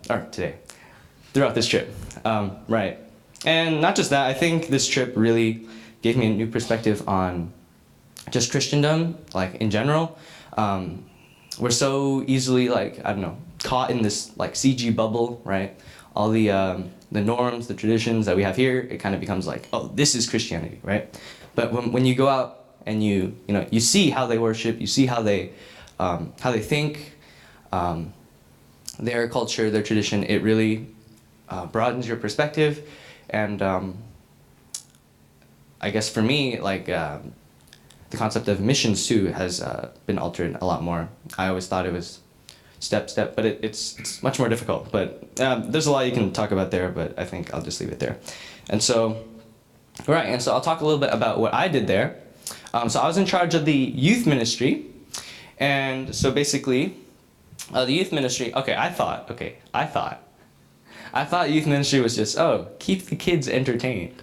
throughout this trip, right. And not just that, I think this trip really gave me a new perspective on just Christendom, like in general. We're so easily caught in this like CG bubble, right? All the norms, the traditions that we have here, it kind of becomes like, oh, this is Christianity, right? But when you go out and you see how they worship, you see how they think, their culture, their tradition, it really broadens your perspective. And I guess for me, like the concept of missions too has been altered a lot more. I always thought it was step, but it's much more difficult. But there's a lot you can talk about there, but I think I'll just leave it there. And so, right, and so I'll talk a little bit about what I did there. So I was in charge of the youth ministry. And so basically, the youth ministry, I thought youth ministry was just, keep the kids entertained,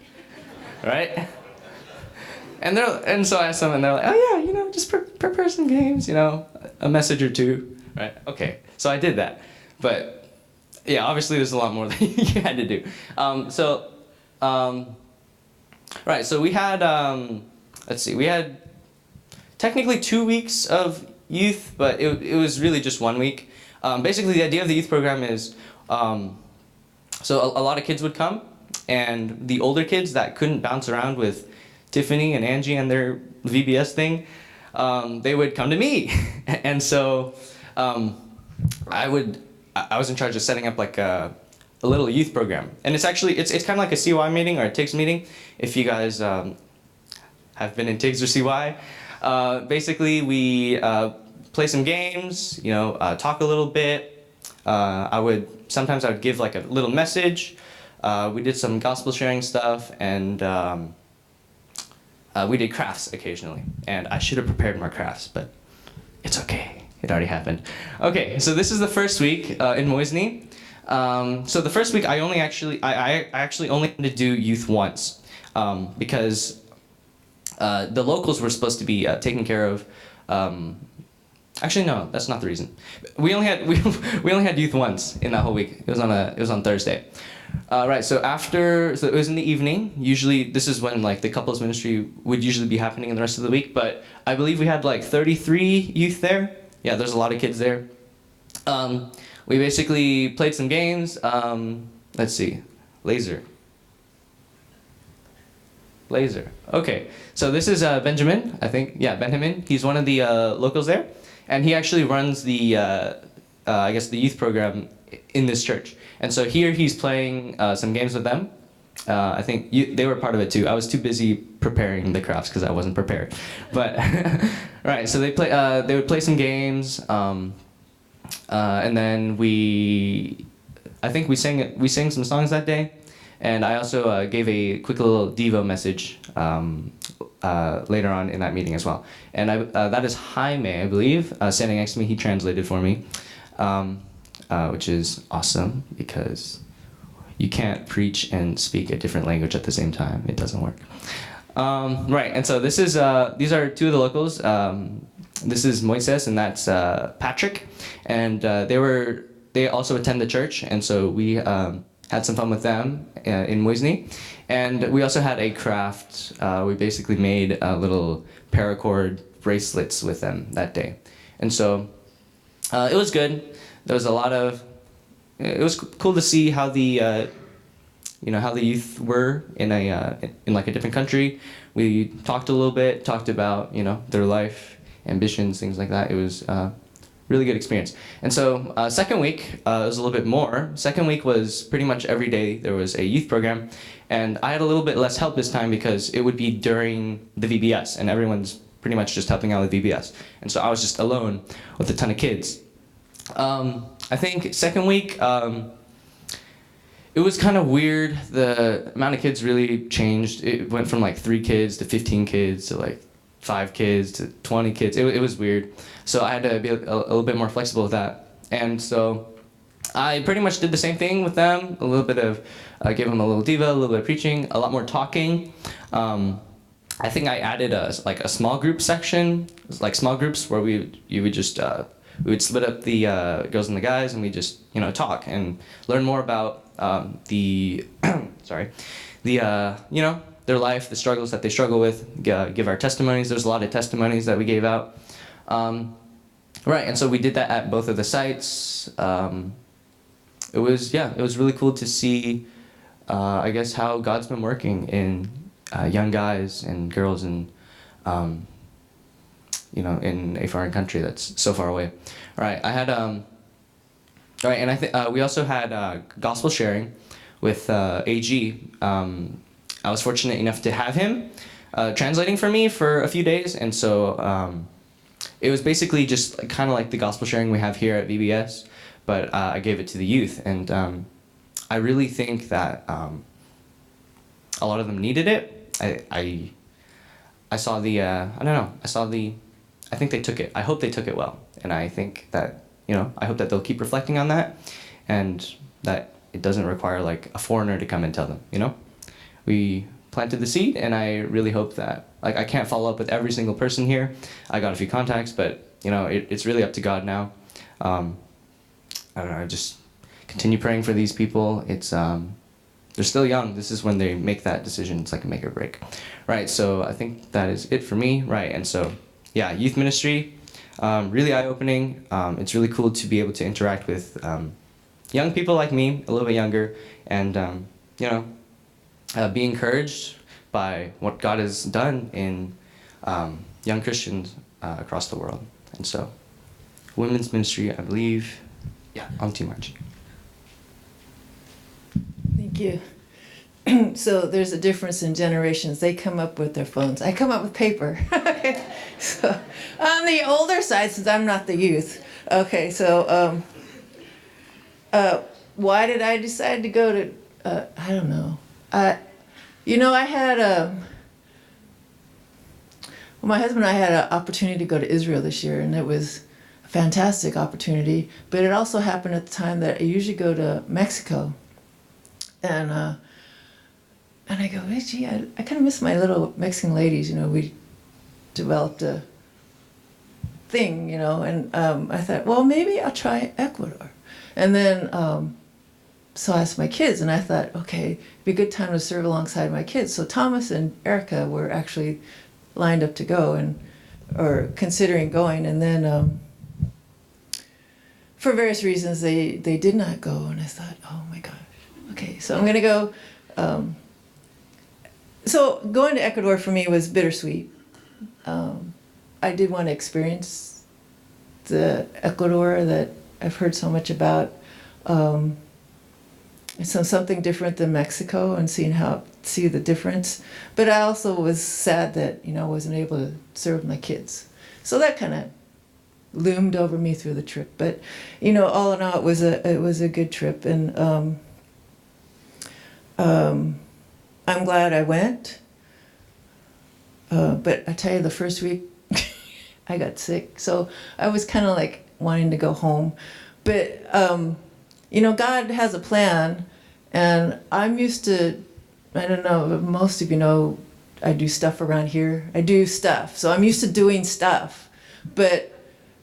right? And so I asked them, and they're like, oh yeah, just prepare some games, a message or two, right? Okay, so I did that. But yeah, obviously there's a lot more that you had to do. Right, so we had, we had technically 2 weeks of youth, but it was really just 1 week. Basically, the idea of the youth program is, so a lot of kids would come, and the older kids that couldn't bounce around with Tiffany and Angie and their VBS thing, they would come to me. And so I was in charge of setting up like a little youth program. And it's kind of like a CY meeting or a TIGS meeting, if you guys have been in TIGS or CY. Basically, we play some games, talk a little bit. Sometimes I would give like a little message. We did some gospel sharing stuff, and we did crafts occasionally. And I should have prepared more crafts, but it's okay. It already happened. Okay, so this is the first week in Moisne. So the first week I actually only had to do youth once because the locals were supposed to be taken care of. Actually, no, that's not the reason. We only had youth once in that whole week. It was on Thursday. Right. So it was in the evening. Usually, this is when like the couples ministry would usually be happening in the rest of the week. But I believe we had like 33 youth there. Yeah, there's a lot of kids there. We basically played some games. Let's see, Laser. Okay, so this is Benjamin, I think. Yeah, Benjamin. He's one of the locals there, and he actually runs the, I guess, the youth program in this church. And so here he's playing some games with them. I think they were part of it too. I was too busy preparing the crafts because I wasn't prepared. But right, so they would play some games, and then I think we sang some songs that day. And I also gave a quick little Devo message later on in that meeting as well. And that is Jaime, I believe, standing next to me. He translated for me, which is awesome because you can't preach and speak a different language at the same time. It doesn't work. Right, and so these are two of the locals. This is Moises, and that's Patrick. And they also attend the church, and so we had some fun with them in Moisne. And we also had a craft. We basically made little paracord bracelets with them that day. And so it was good. There was a lot of, it was cool to see how the, how the youth were in like a different country. We talked a little bit, talked about, their life, ambitions, things like that. It was really good experience. And so second week, it was a little bit more. Second week was pretty much every day there was a youth program. And I had a little bit less help this time because it would be during the VBS, and everyone's pretty much just helping out with VBS. And so I was just alone with a ton of kids. I think second week, it was kind of weird. The amount of kids really changed. It went from like 3 kids to 15 kids to like 5 kids to 20 kids. It was weird. So I had to be a little bit more flexible with that. And so I pretty much did the same thing with them. A little bit of, gave them a little diva, a little bit of preaching, a lot more talking. I think I added a small group section, like small groups where we would split up the girls and the guys, and we just talk and learn more about their life, the struggles that they struggle with, give our testimonies. There's a lot of testimonies that we gave out. Right, and so we did that at both of the sites. It was really cool to see, I guess, how God's been working in young guys and girls in a foreign country that's so far away. All right, I had, all right, and I think we also had gospel sharing with AG. I was fortunate enough to have him translating for me for a few days, and so it was basically just kind of like the gospel sharing we have here at VBS, but I gave it to the youth, and I really think that a lot of them needed it. I saw the I think they took it. I hope they took it well, and I think that I hope that they'll keep reflecting on that, and that it doesn't require like a foreigner to come and tell them. We planted the seed, and I really hope that, I can't follow up with every single person here. I got a few contacts, but it's really up to God now. I don't know, I just continue praying for these people. It's they're still young. This is when they make that decision. It's like a make or break. Right, so I think that is it for me. Right, and so yeah, youth ministry, really eye-opening. It's really cool to be able to interact with young people like me, a little bit younger, and be encouraged by what God has done in young Christians across the world. And so, women's ministry, I believe, on Team Archie. Thank you. So there's a difference in generations. They come up with their phones. I come up with paper. Okay. So on the older side, since I'm not the youth. Okay, so why did I decide to go to, I don't know. I had my husband and I had an opportunity to go to Israel this year, and it was a fantastic opportunity. But it also happened at the time that I usually go to Mexico, and I go, hey, gee, I kind of miss my little Mexican ladies. We developed a thing, and I thought, well, maybe I'll try Ecuador, and then. So I asked my kids, and I thought, okay, it'd be a good time to serve alongside my kids. So Thomas and Erica were actually lined up to go, or considering going, and then for various reasons they did not go, and I thought, oh my gosh, okay, so I'm gonna go. So going to Ecuador for me was bittersweet. I did want to experience the Ecuador that I've heard so much about. So something different than Mexico, and see the difference. But I also was sad that I wasn't able to serve my kids. So that kind of loomed over me through the trip. But all in all, it was a good trip, and I'm glad I went. But I tell you, the first week I got sick, so I was kind of like wanting to go home. But God has a plan, and I'm used to, I don't know, most of you know, I do stuff around here. I do stuff, so I'm used to doing stuff. But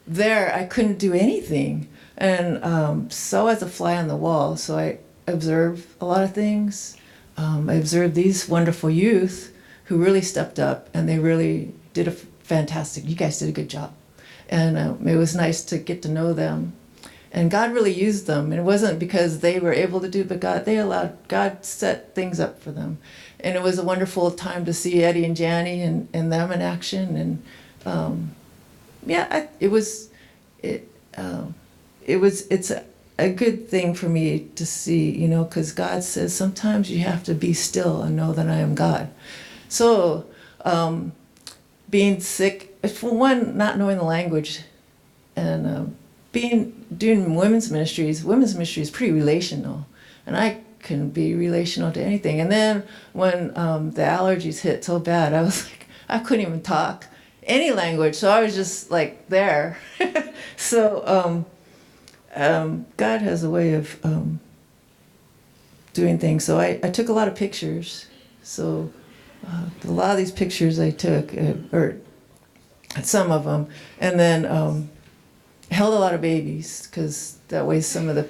there, I couldn't do anything. And so I was a fly on the wall, so I observed a lot of things. I observed these wonderful youth who really stepped up, and they really did you guys did a good job. And it was nice to get to know them. And God really used them. And it wasn't because they were able to do it, but God set things up for them. And it was a wonderful time to see Eddie and Janny and them in action. And it's a good thing for me to see, you know, because God says sometimes you have to be still and know that I am God. So being sick, for one, not knowing the language, and doing women's ministry is pretty relational, and I couldn't be relational to anything. And then when the allergies hit so bad, I was like, I couldn't even talk any language, so I was just like there. So God has a way of doing things. So I took a lot of pictures. So a lot of these pictures I took, or some of them, and then held a lot of babies, because that way some of the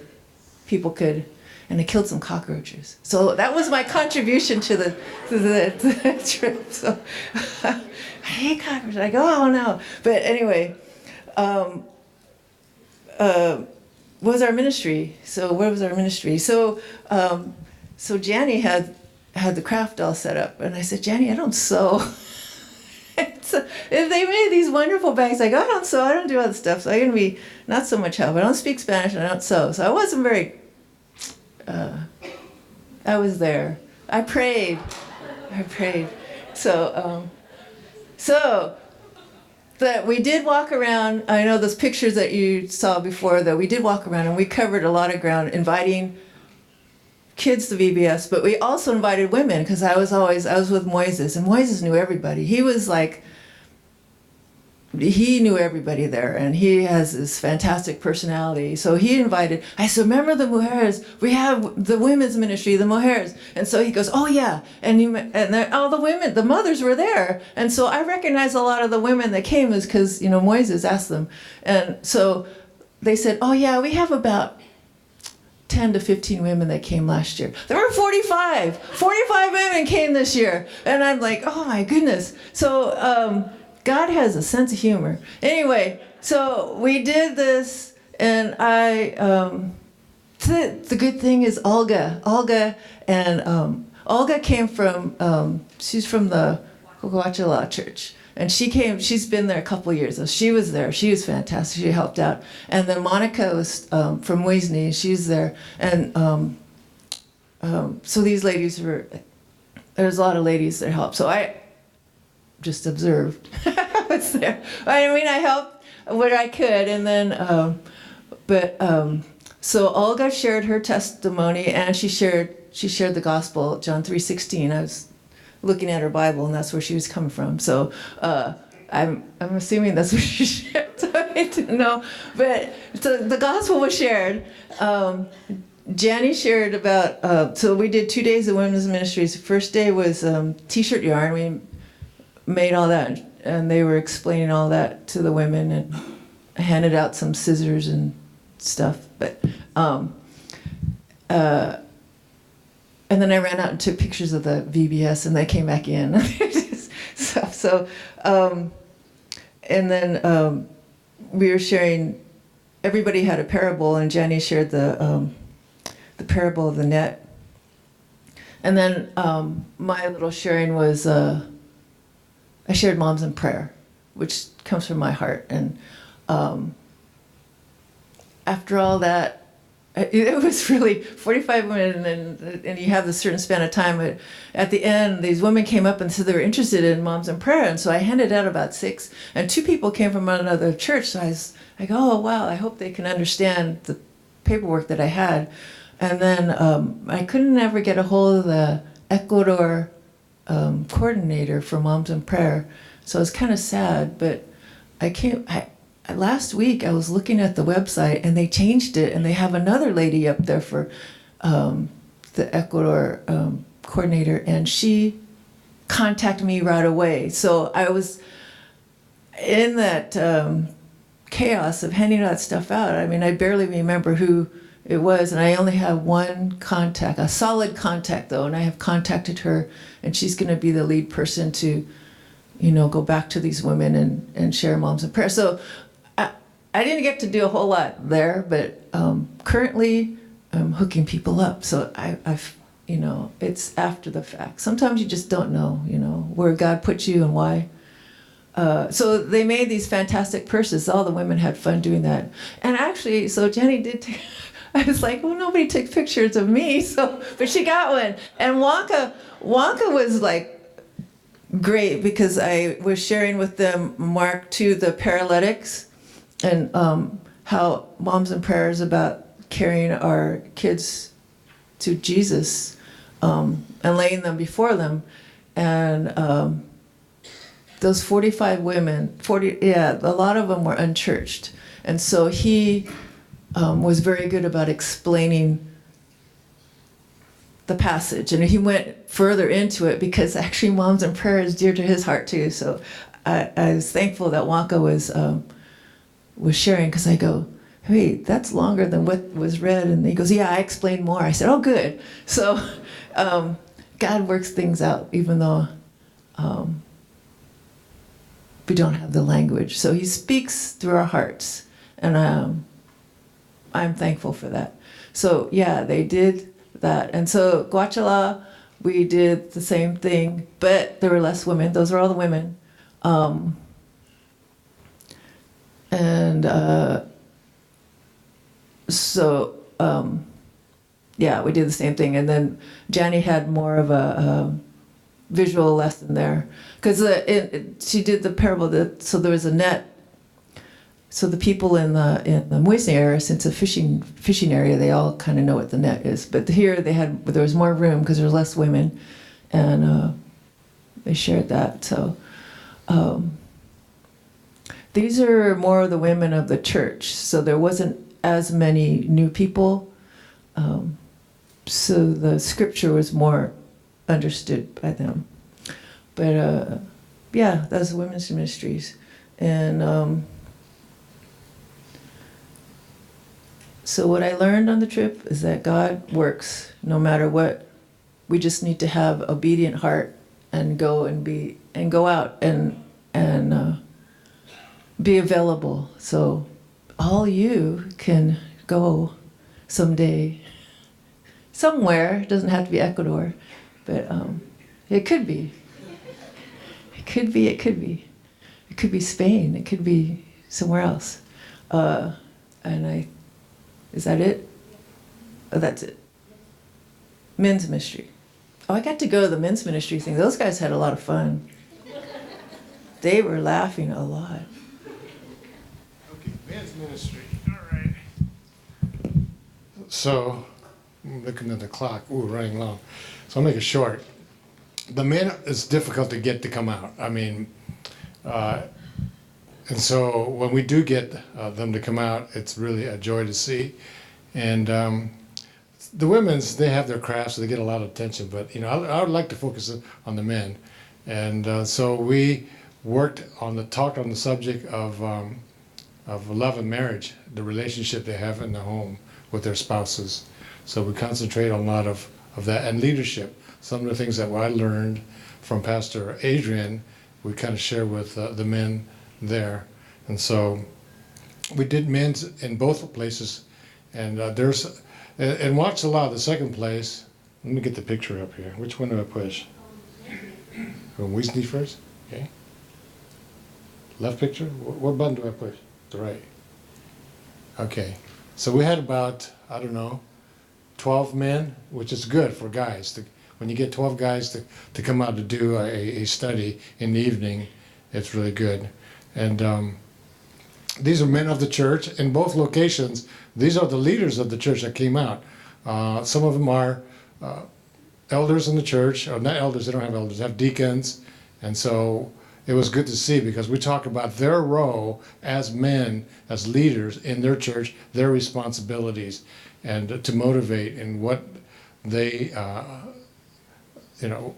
people could, and I killed some cockroaches. So that was my contribution to the trip. So I hate cockroaches. I go, oh no. But anyway, what was our ministry? So where was our ministry? So Janny had the craft all set up, and I said, Janny, I don't sew. So if they made these wonderful bags, I go, I don't sew, I don't do other stuff, so I'm going to be not so much help. I don't speak Spanish, and I don't sew. So I wasn't very, I was there. I prayed. So that we did walk around. I know those pictures that you saw before, that we did walk around, and we covered a lot of ground inviting kids to VBS, but we also invited women, because I was with Moises, and Moises knew everybody. He knew everybody there, and he has this fantastic personality. So he invited, I said, remember the mujeres? We have the women's ministry, the mujeres. And so he goes, oh yeah. And all the women, the mothers were there. And so I recognized a lot of the women that came is because, you know, Moises asked them. And so they said, oh yeah, we have about 10 to 15 women that came last year. There were 45 women came this year. And I'm like, oh my goodness. So God has a sense of humor. Anyway, so we did this, and the good thing is Olga came from, she's from the Cocoachala church. And she's been there a couple of years. So she was there. She was fantastic. She helped out. And then Monica was from Wisney. She's there. And so these ladies there's a lot of ladies that helped. So I just observed. I was there. I mean, I helped what I could. And then, so Olga shared her testimony, and she shared the gospel, John 3:16. I was looking at her Bible, and that's where she was coming from. So I'm assuming that's what she shared. So I didn't know, but so the gospel was shared. Janny shared about. So we did 2 days of women's ministries. The first day was t-shirt yarn. We made all that, and they were explaining all that to the women, and I handed out some scissors and stuff. But and then I ran out and took pictures of the VBS, and they came back in. So, and then we were sharing. Everybody had a parable, and Jenny shared the parable of the net. And then my little sharing was I shared Moms in Prayer, which comes from my heart. And after all that, it was really 45 women, and you have a certain span of time. But at the end, these women came up and said they were interested in Moms in Prayer, and so I handed out about 6, and 2 people came from another church. So I go, oh wow, I hope they can understand the paperwork that I had. And then I couldn't ever get a hold of the Ecuador coordinator for Moms in Prayer, so it's kind of sad. But last week I was looking at the website, and they changed it, and they have another lady up there for the Ecuador coordinator, and she contacted me right away. So I was in that chaos of handing that stuff out. I mean, I barely remember who it was, and I only have one contact, a solid contact though, and I have contacted her, and she's going to be the lead person to, go back to these women and share Moms in Prayer. So I didn't get to do a whole lot there, but currently I'm hooking people up. So I've, you know, it's after the fact. Sometimes you just don't know, you know, where God put you and why. So they made these fantastic purses. All the women had fun doing that. And actually, so Jenny did take, I was like, well, nobody took pictures of me, so, but she got one. And Wonka was like great because I was sharing with them Mark 2, the paralytics, and how Moms in Prayer is about carrying our kids to Jesus and laying them before them. And those 45 women, a lot of them were unchurched. And so he was very good about explaining the passage. And he went further into it because actually Moms in Prayer is dear to his heart too. So I was thankful that Wonka was sharing, because I go, hey, that's longer than what was read. And he goes, yeah, I explained more. I said, oh, good. So God works things out, even though we don't have the language. So he speaks through our hearts. And I'm thankful for that. So yeah, they did that. And so Guacala, we did the same thing, but there were less women. Those are all the women. Yeah, we did the same thing. And then Jani had more of a visual lesson there, because she did the parable so there was a net. So the people in the Muisne area, since it's a fishing area, they all kind of know what the net is. But here there was more room because there was less women, and they shared that. So these are more of the women of the church. So there wasn't as many new people. So the scripture was more understood by them. But yeah, that's women's ministries. And so what I learned on the trip is that God works no matter what. We just need to have obedient heart and go out and be available. So all you can go someday somewhere. It doesn't have to be Ecuador, but it could be. It could be. It could be. It could be Spain. It could be somewhere else. Is that it? Oh, that's it. Men's ministry. Oh, I got to go to the men's ministry thing. Those guys had a lot of fun. They were laughing a lot. Okay, men's ministry. All right. So, I'm looking at the clock. Ooh, running long. So I'll make it short. The men, it's difficult to get to come out. I mean, and so when we do get them to come out, it's really a joy to see. And the women's, they have their crafts, so they get a lot of attention. But you know, I would like to focus on the men. And so we talked on the subject of love and marriage, the relationship they have in the home with their spouses. So we concentrate on a lot of that, and leadership. Some of the things that I learned from Pastor Adrian, we kind of share with the men there. And so we did men's in both places. And and Watchala, the second place, let me get the picture up here. Which one do I push? Weasley first? Okay. Left picture? What button do I push? The right. Okay. So we had about, I don't know, 12 men, which is good for guys. When you get 12 guys to come out to do a study in the evening, it's really good. And these are men of the church in both locations. These are the leaders of the church that came out. Some of them are elders in the church, or not elders, they don't have elders, they have deacons. And so it was good to see, because we talk about their role as men, as leaders in their church, their responsibilities, and to motivate in what they,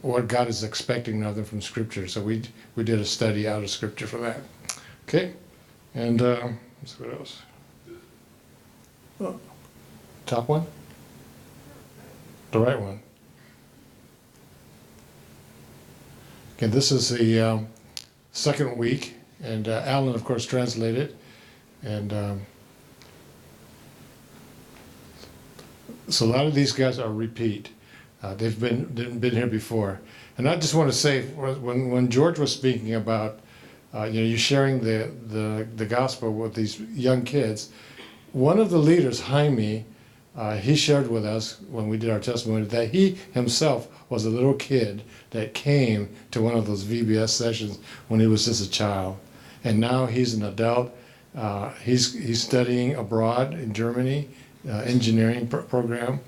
what God is expecting of them from Scripture. So we did a study out of Scripture for that. Okay, and let's see what else. Oh, top one? The right one. Okay, this is the second week, and Alan, of course, translated. And so a lot of these guys are repeat. They've been here before. And I just want to say, when George was speaking about, you sharing the gospel with these young kids, one of the leaders, Jaime, he shared with us when we did our testimony that he himself was a little kid that came to one of those VBS sessions when he was just a child. And now he's an adult. He's studying abroad in Germany, engineering program.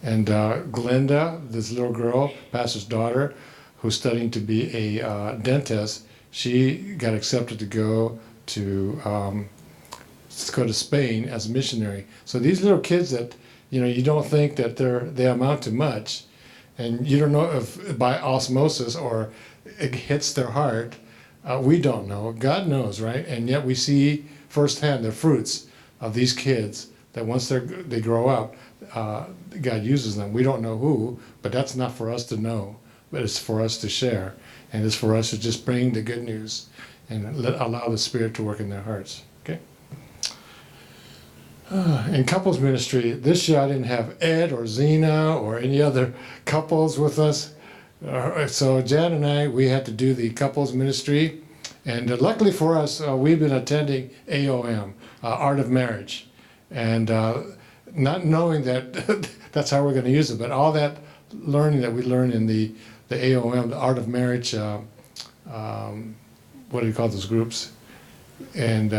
And Glenda, this little girl, pastor's daughter, who's studying to be a dentist, she got accepted to go to Spain as a missionary. So these little kids that you don't think that they amount to much, and you don't know if by osmosis or it hits their heart. We don't know. God knows, right? And yet we see firsthand the fruits of these kids that once they grow up, God uses them. We don't know who, but that's not for us to know, but it's for us to share. And it's for us to just bring the good news and allow the Spirit to work in their hearts. Okay? In couples ministry, this year I didn't have Ed or Zena or any other couples with us. So Jan and I, we had to do the couples ministry. And luckily for us, we've been attending AOM, Art of Marriage. And not knowing that that's how we're going to use it, but all that learning that we learned in the AOM, the Art of Marriage, what do you call those groups? And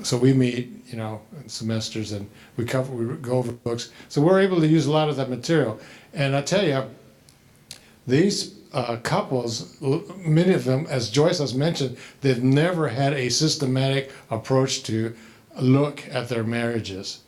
so we meet, in semesters, and we go over books. So we're able to use a lot of that material. And I tell you, these couples, many of them, as Joyce has mentioned, they've never had a systematic approach to look at their marriages.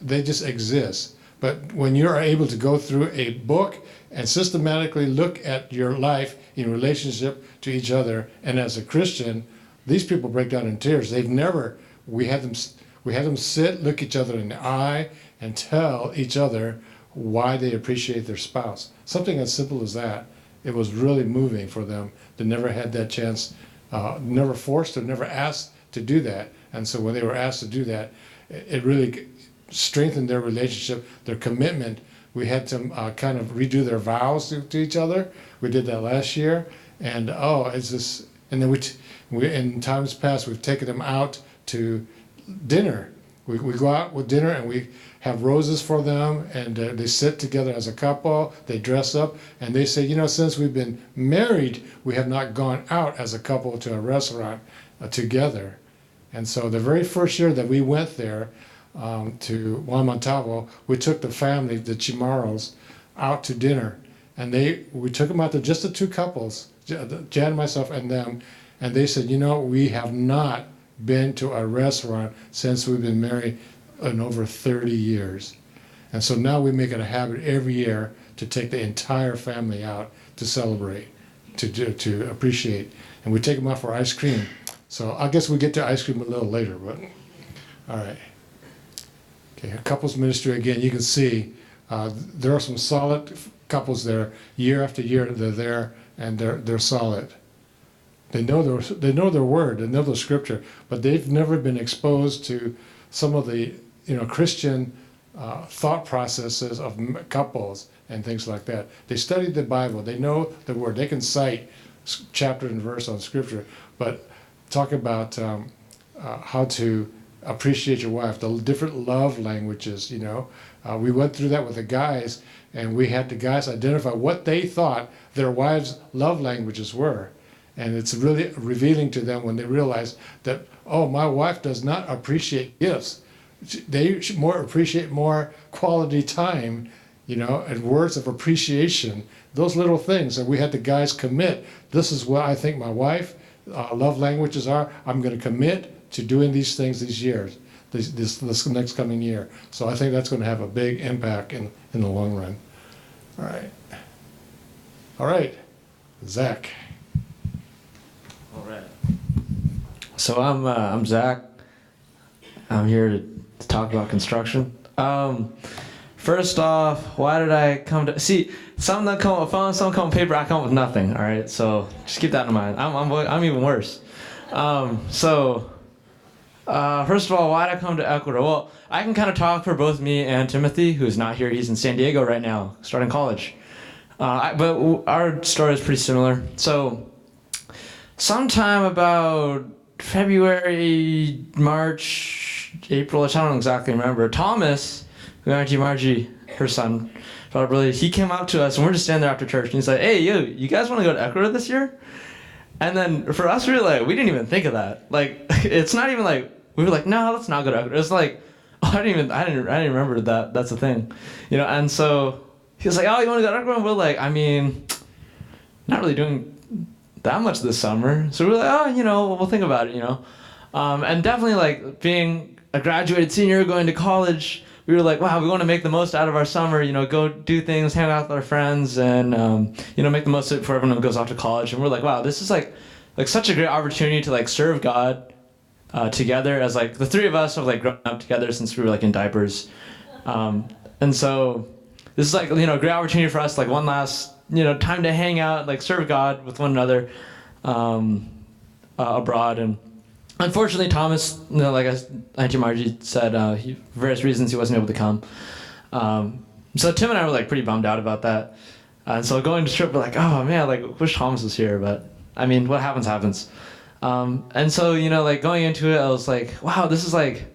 They just exist. But when you're able to go through a book and systematically look at your life in relationship to each other, and as a Christian, these people break down in tears. We had them sit, look each other in the eye, and tell each other why they appreciate their spouse. Something as simple as that. It was really moving for them. They never had that chance, never forced or never asked to do that. And so when they were asked to do that, it really strengthened their relationship, their commitment. We had to kind of redo their vows to each other. We did that last year. And it's just, and then we in times past, we've taken them out to dinner. We go out with dinner and we have roses for them, and they sit together as a couple, they dress up, and they say, since we've been married, we have not gone out as a couple to a restaurant together. And so the very first year that we went there to Juan Montalvo, we took the family, the Chimaros, out to dinner. And we took them out to just the two couples, Jan, myself, and them, and they said, we have not been to a restaurant since we've been married in over 30 years. And so now we make it a habit every year to take the entire family out to celebrate, to appreciate. And we take them out for ice cream. So I guess we get to ice cream a little later, but all right. Okay, couples ministry, again, you can see there are some solid couples there. Year after year, they're there, and they're solid. They know their word, they know the scripture, but they've never been exposed to some of the Christian thought processes of couples and things like that. They studied the Bible, they know the word, they can cite chapter and verse on scripture, but talk about how to appreciate your wife, the different love languages. We went through that with the guys, and we had the guys identify what they thought their wives' love languages were. And it's really revealing to them when they realize that, my wife does not appreciate gifts. They should appreciate more quality time, and words of appreciation, those little things. And we had the guys commit. This is what I think my wife love languages are. I'm going to commit to doing these things these years, this next coming year. So I think that's going to have a big impact in the long run. All right, Zach. All right. So I'm Zach. I'm here to talk about construction. First off, why did I come to see? Some come on paper. I come up with nothing. All right, so just keep that in mind. I'm even worse. So First of all, why did I come to Ecuador? Well, I can kind of talk for both me and Timothy, who's not here. He's in San Diego right now, starting college. Our story is pretty similar. So, sometime about February, March, April, I don't exactly remember. Thomas, who Auntie Margie, her son, probably, he came up to us and we're just standing there after church and he's like, "Hey, you guys want to go to Ecuador this year?" And then for us, we were like, we didn't even think of that. Like, it's not even like, we were like, no, let's not go to Ecuador. It's like, oh, I didn't remember that that's a thing, And so he was like, oh, you want to go to Ecuador? And we're like, I mean, not really doing that much this summer. So we're like, oh, we'll think about it, And definitely like being a graduated senior going to college, we were like, wow, we want to make the most out of our summer, go do things, hang out with our friends, and make the most of it for everyone who goes off to college. And we're like, wow, this is like such a great opportunity to like serve God together, as like the three of us have like grown up together since we were like in diapers, and so this is like a great opportunity for us, like one last time to hang out, like serve God with one another abroad. And unfortunately, Thomas, like as Auntie Margie said, for various reasons he wasn't able to come. So Tim and I were like pretty bummed out about that. And so going to trip, we're like, oh man, like wish Thomas was here, but I mean, what happens happens. And so like going into it, I was like, wow, this is like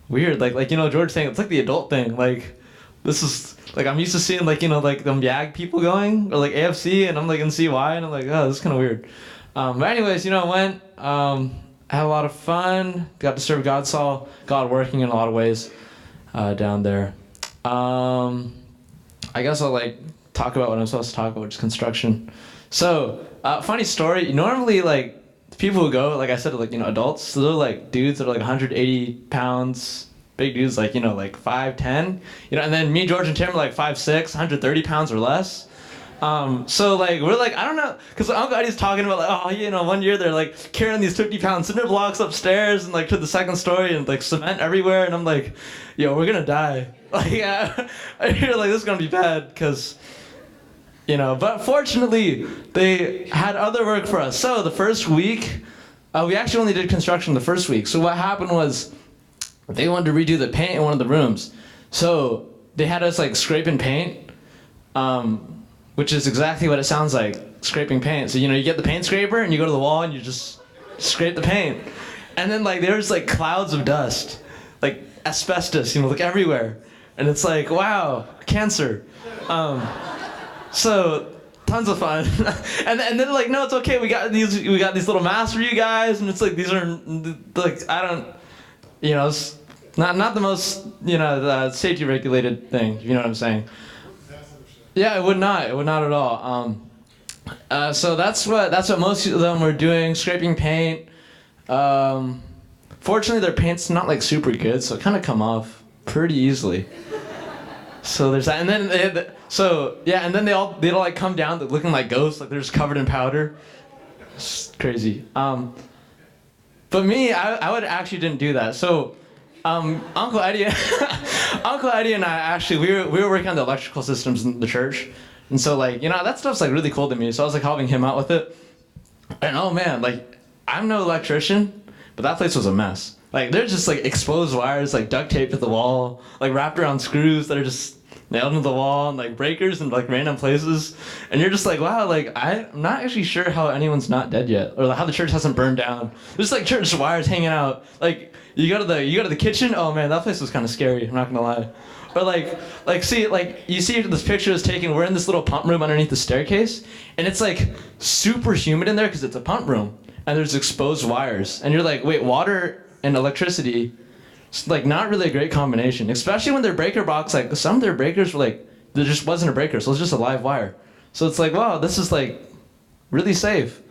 weird. Like George saying, it's like the adult thing. Like this is like I'm used to seeing like like them YAG people going or like AFC, and I'm like in CY, and I'm like, oh, this is kind of weird. But anyways, went. Had a lot of fun. Got to serve God. Saw God working in a lot of ways down there. I guess I'll like talk about what I'm supposed to talk about, which is construction. So, funny story. Normally, like people who go, like I said, like adults. So they're like dudes that are like 180 pounds, big dudes, like like 5'10", and then me, George, and Tim are like 5'6", 130 pounds or less. So like we're like, I don't know, because Uncle Eddie's talking about like, oh, one year they're like carrying these 50-pound cinder blocks upstairs and like to the second story and like cement everywhere, and I'm like, yo, we're gonna die. Like, yeah, I hear like this is gonna be bad, because but fortunately they had other work for us. So the first week, we actually only did construction the first week. So what happened was they wanted to redo the paint in one of the rooms, so they had us like scraping paint. Which is exactly what it sounds like, scraping paint. So, you get the paint scraper and you go to the wall and you just scrape the paint. And then, like, there's, like, clouds of dust, like asbestos, like everywhere. And it's like, wow, cancer. So, tons of fun. and then, like, no, it's okay. We got these little masks for you guys. And it's like, these are, like, I don't, it's not the most, safety regulated thing, if you know what I'm saying. Yeah, it would not at all. So that's what most of them were doing, scraping paint. Fortunately, their paint's not like super good, so it kind of come off pretty easily. So there's that, and then they'd all like come down looking like ghosts, like they're just covered in powder. It's crazy. But me, I would actually didn't do that. So. Uncle Eddie and I actually we were working on the electrical systems in the church, and so like that stuff's like really cool to me. So I was like helping him out with it, and oh man, like I'm no electrician, but that place was a mess. Like there's just like exposed wires like duct taped to the wall, like wrapped around screws that are just nailed into the wall, and like breakers in like random places, and you're just like, wow, like I'm not actually sure how anyone's not dead yet, or how the church hasn't burned down. There's like church wires hanging out, like. You go to the kitchen. Oh man, that place was kind of scary. I'm not gonna lie. Or like see, like you see this picture is taken. We're in this little pump room underneath the staircase, and it's like super humid in there because it's a pump room, and there's exposed wires. And you're like, wait, water and electricity, it's like not really a great combination. Especially when their breaker box, like some of their breakers were like there just wasn't a breaker, so it's just a live wire. So it's like, wow, this is like really safe.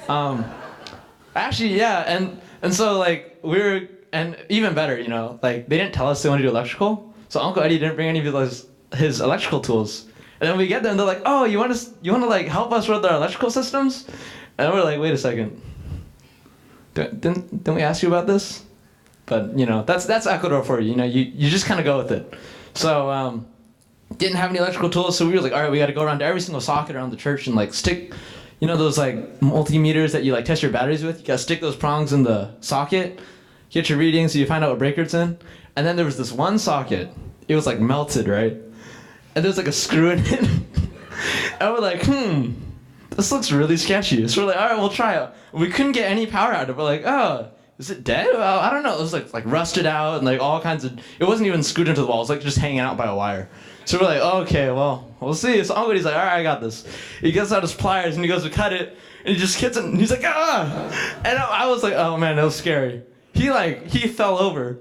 Actually, yeah, and so like we're. And even better, like they didn't tell us they wanted to do electrical, so Uncle Eddie didn't bring any of his electrical tools. And then we get there and they're like, "Oh, you want to like help us with our electrical systems?" And we're like, "Wait a second, didn't we ask you about this?" But that's Ecuador for you. You just kind of go with it. So didn't have any electrical tools, so we were like, "All right, we got to go around to every single socket around the church and like stick." Those like multimeters that you like test your batteries with. You gotta stick those prongs in the socket. get your reading, so you find out what breaker it's in. And then there was this one socket. It was like melted, right? And there's like a screw in it. And we're like, this looks really sketchy. So we're like, all right, we'll try it. We couldn't get any power out of it. We're like, oh, is it dead? Well, I don't know. It was like rusted out and like all kinds of, it wasn't even screwed into the wall. It was like just hanging out by a wire. So we're like, okay, well, we'll see. So Uncle, he's like, all right, I got this. He gets out his pliers and he goes to cut it. And he just hits it and he's like, ah! And I was like, oh man, that was scary. He fell over.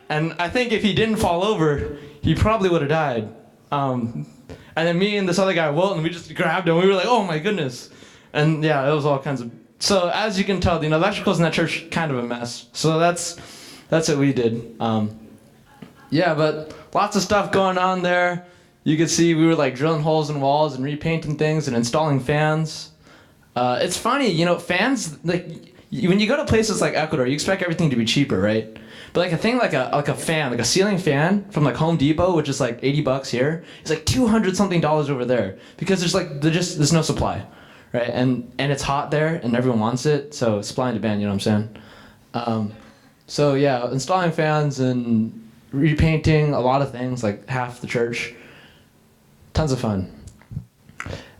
And I think if he didn't fall over, he probably would have died. And then me and this other guy, Wilton, we just grabbed him. We were like, oh my goodness. And yeah, it was all kinds of... So as you can tell, the electricals in that church kind of a mess. So that's what we did. Yeah, but lots of stuff going on there. You could see we were like drilling holes in walls and repainting things and installing fans. It's funny, fans, like when you go to places like Ecuador, you expect everything to be cheaper, right? But like a thing like a fan, like a ceiling fan from like Home Depot, which is like $80 here, it's like $200 something over there because there's no supply, right? And it's hot there and everyone wants it, so supply and demand, you know what I'm saying? So yeah, installing fans and repainting a lot of things, like half the church. Tons of fun.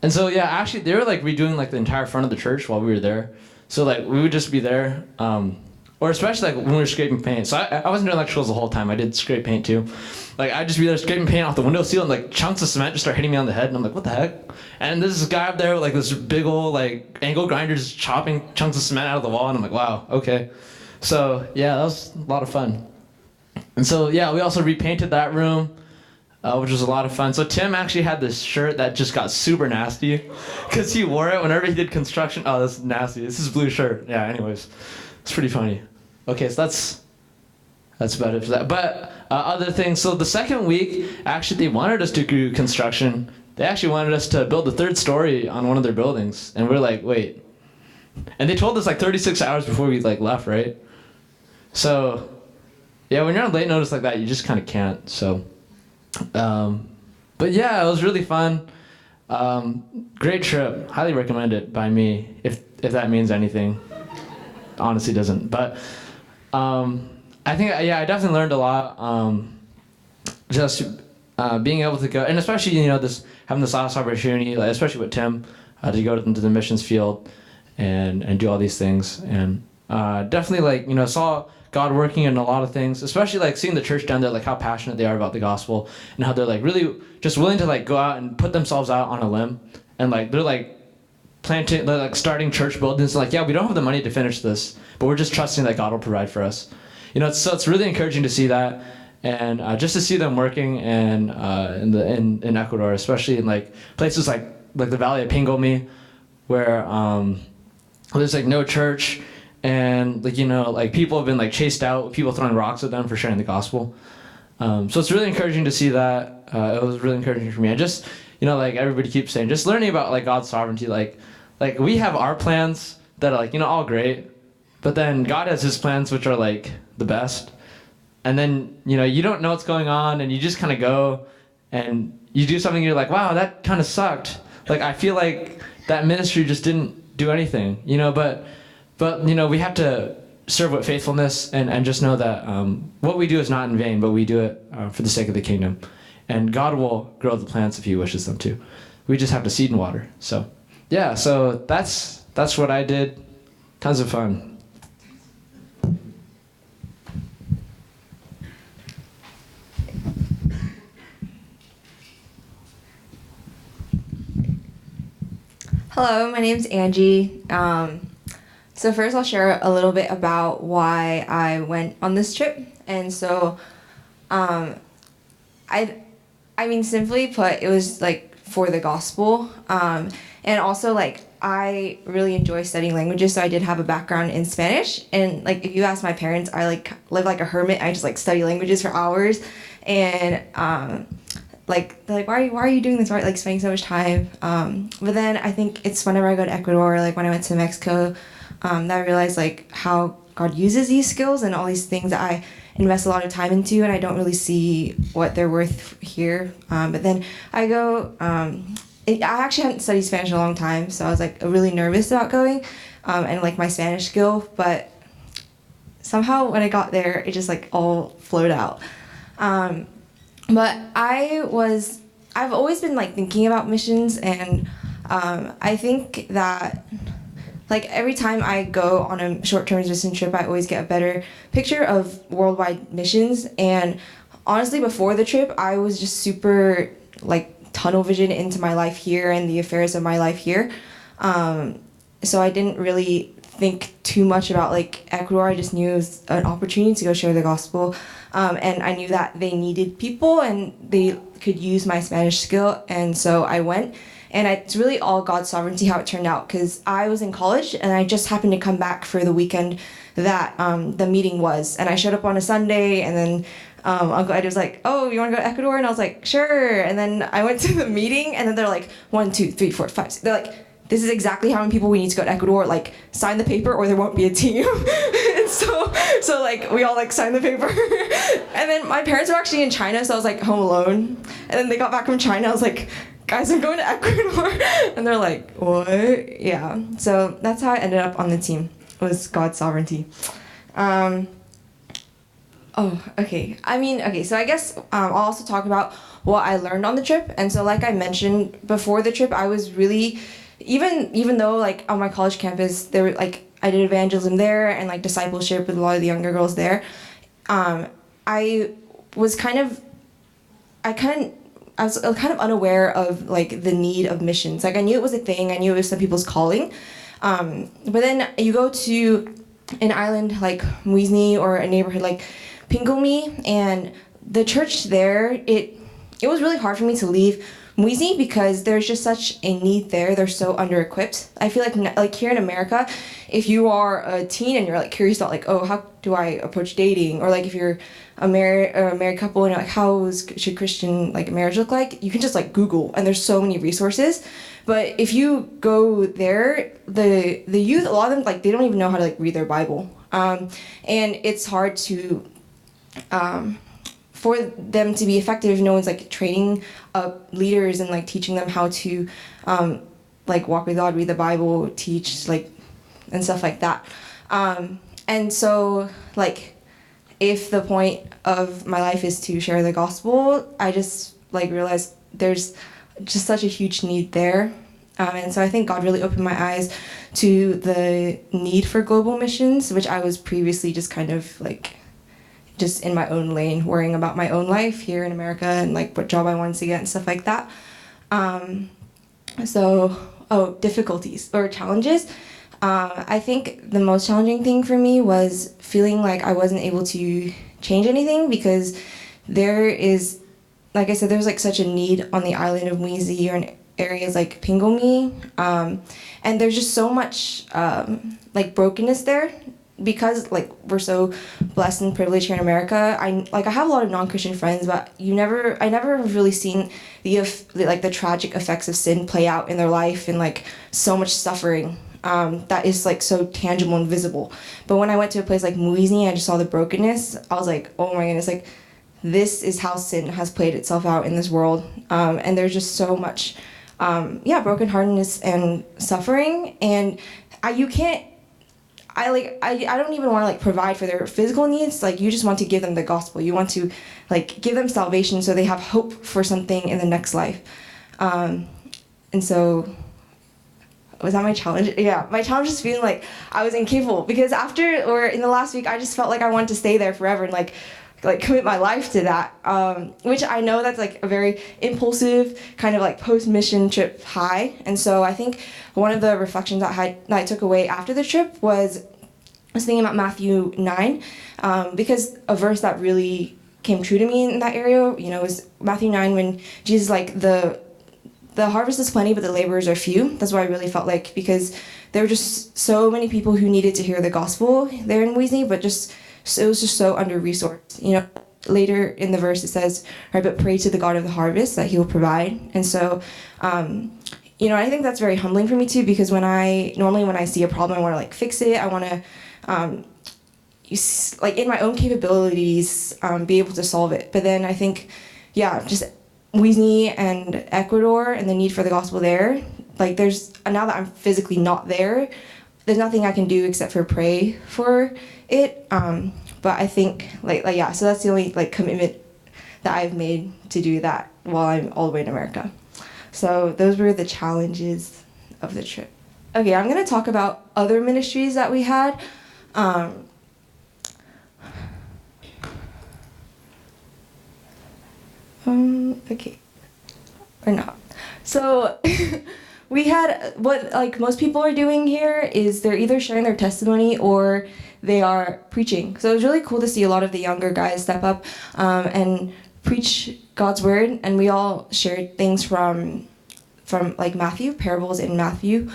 And so yeah, actually they were like redoing like the entire front of the church while we were there. So like we would just be there, or especially like when we were scraping paint. So I wasn't doing electricals the whole time. I did scrape paint too. Like I'd just be there scraping paint off the window and like chunks of cement just start hitting me on the head and I'm like, what the heck? And there's this guy up there with like this big old like angle grinder just chopping chunks of cement out of the wall and I'm like, wow, okay. So yeah, that was a lot of fun. And so yeah, we also repainted that room. Which was a lot of fun. So Tim actually had this shirt that just got super nasty because he wore it whenever he did construction. Oh, that's nasty. This is blue shirt. Yeah, anyways. It's pretty funny. Okay, so that's about it for that. But other things, so the second week, actually they wanted us to do construction. They actually wanted us to build the third story on one of their buildings. And we're like, wait. And they told us like 36 hours before we like left, right? So, yeah, when you're on late notice like that, you just kind of can't, so... But yeah, it was really fun. Great trip. Highly recommend it by me, if that means anything. Honestly doesn't. But I think, yeah, I definitely learned a lot. Just being able to go, and especially, having this last opportunity, like, especially with Tim, to go into the missions field and do all these things. And definitely, saw God working in a lot of things, especially like seeing the church down there, like how passionate they are about the gospel and how they're like really just willing to like go out and put themselves out on a limb and like they're like they're like starting church buildings. Like, yeah, we don't have the money to finish this, but we're just trusting that God will provide for us. So it's really encouraging to see that and just to see them working and in Ecuador, especially in like places like the Valley of Pingolmi, where there's like no church. And like people have been like chased out, people throwing rocks at them for sharing the gospel. So it's really encouraging to see that. It was really encouraging for me. And just, like everybody keeps saying, just learning about like God's sovereignty. Like we have our plans that are like, all great. But then God has his plans, which are like the best. And then, you don't know what's going on and you just kind of go and you do something and you're like, wow, that kind of sucked. Like, I feel like that ministry just didn't do anything, But we have to serve with faithfulness and just know that what we do is not in vain, but we do it for the sake of the kingdom. And God will grow the plants if he wishes them to. We just have to seed and water. So, yeah, so that's what I did. Tons of fun. Hello, my name's Angie. So first I'll share a little bit about why I went on this trip. And so, I mean, simply put, it was like for the gospel. And also like, I really enjoy studying languages. So I did have a background in Spanish. And like, if you ask my parents, I like live like a hermit. I just like study languages for hours. And, like they're like, why are you doing this? Why are you like spending so much time? But then I think it's whenever I go to Ecuador, like when I went to Mexico, that I realized like how God uses these skills and all these things that I invest a lot of time into, and I don't really see what they're worth here. But then I go, I actually hadn't studied Spanish in a long time, so I was like really nervous about going, and like my Spanish skill. But somehow when I got there, it just like all flowed out. But I've always been like thinking about missions, and I think that like every time I go on a short-term mission trip, I always get a better picture of worldwide missions. And honestly, before the trip, I was just super like tunnel vision into my life here and the affairs of my life here. So I didn't really think too much about like Ecuador. I just knew it was an opportunity to go share the gospel. And I knew that they needed people and they could use my Spanish skill. And so I went. And it's really all God's sovereignty how it turned out, because I was in college and I just happened to come back for the weekend that the meeting was. And I showed up on a Sunday, and then Uncle Ed was like, "Oh, you want to go to Ecuador?" And I was like, "Sure." And then I went to the meeting, and then they're like, 1, 2, 3, 4, 5, 6. They're like, "This is exactly how many people we need to go to Ecuador. Like, sign the paper or there won't be a team." And so like we all like signed the paper. And then my parents were actually in China, so I was like home alone. And then they got back from China. I was like, "Guys, I'm going to Ecuador." And they're like, "What?" Yeah. So that's how I ended up on the team. It was God's sovereignty. Okay. So I guess I'll also talk about what I learned on the trip. And so like I mentioned before the trip, I was really, even though like on my college campus, there were like, I did evangelism there and like discipleship with a lot of the younger girls there. I was kind of unaware of like the need of missions. Like I knew it was a thing. I knew it was some people's calling. But then you go to an island like Muizni or a neighborhood like Pingumi, and the church there, it was really hard for me to leave Muizni because there's just such a need there. They're so under-equipped. I feel like here in America, if you are a teen and you're like curious about like, oh, how do I approach dating? Or like if you're a married couple and you're like, should Christian like marriage look like? You can just like Google, and there's so many resources. But if you go there, the youth, a lot of them like they don't even know how to like read their Bible, and it's hard to for them to be effective if no one's like training up leaders and like teaching them how to like walk with God, read the Bible, teach like and stuff like that. And so like if the point of my life is to share the gospel, I just like realized there's just such a huge need there. And so I think God really opened my eyes to the need for global missions, which I was previously just kind of like just in my own lane, worrying about my own life here in America and like what job I wanted to get and stuff like that. Difficulties or challenges. I think the most challenging thing for me was feeling like I wasn't able to change anything because there is, like I said, there's like such a need on the island of Muizi or in areas like Pingumi. And there's just so much like brokenness there because like we're so blessed and privileged here in America. I have a lot of non-Christian friends, but I never have really seen the tragic effects of sin play out in their life and like so much suffering. That is like so tangible and visible. But when I went to a place like Muizni, I just saw the brokenness. I was like, oh my goodness, like this is how sin has played itself out in this world. And there's just so much, brokenheartedness and suffering. And I don't even want to like provide for their physical needs. Like you just want to give them the gospel. You want to like give them salvation so they have hope for something in the next life. And so was that my challenge? Yeah, my challenge is feeling like I was incapable because in the last week, I just felt like I wanted to stay there forever and like commit my life to that, which I know that's like a very impulsive kind of like post-mission trip high. And so I think one of the reflections that I took away after the trip was thinking about Matthew 9, because a verse that really came true to me in that area, was Matthew 9 when Jesus like the harvest is plenty, but the laborers are few. That's what I really felt like, because there were just so many people who needed to hear the gospel there in Muizni, but it was just so under-resourced. Later in the verse it says, right, but pray to the God of the harvest that he will provide. And so, I think that's very humbling for me too, because when I see a problem, I want to like fix it. I want to, in my own capabilities, be able to solve it. But then I think, just Muizni and Ecuador and the need for the gospel there, like now that I'm physically not there, there's nothing I can do except for pray for it. But I think yeah, so that's the only like commitment that I've made to do that while I'm all the way in America. So those were the challenges of the trip. Okay, I'm gonna talk about other ministries that we had. Okay, or not. So we had what like most people are doing here is they're either sharing their testimony or they are preaching. So it was really cool to see a lot of the younger guys step up and preach God's word, and we all shared things from like Matthew, parables in Matthew,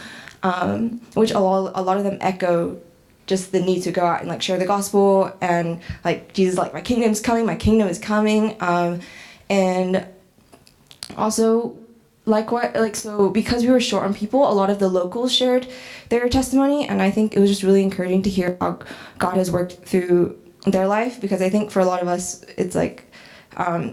which a lot of them echo just the need to go out and like share the gospel, and like Jesus, like my kingdom is coming, and also so because we were short on people, a lot of the locals shared their testimony, and I think it was just really encouraging to hear how God has worked through their life, because I think for a lot of us it's like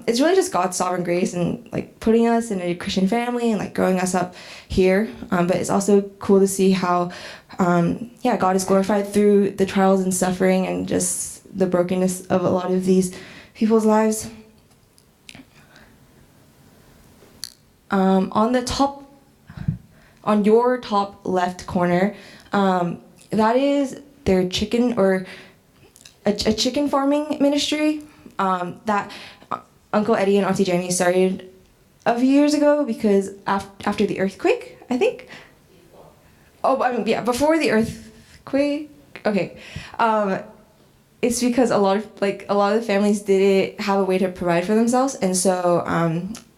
it's really just God's sovereign grace and like putting us in a Christian family and like growing us up here, but it's also cool to see how God is glorified through the trials and suffering and just the brokenness of a lot of these people's lives. On your top left corner, that is their chicken or a chicken farming ministry that Uncle Eddie and Auntie Jenny started a few years ago, because after the earthquake, I think. Before the earthquake. Okay, it's because a lot of the families didn't have a way to provide for themselves, and so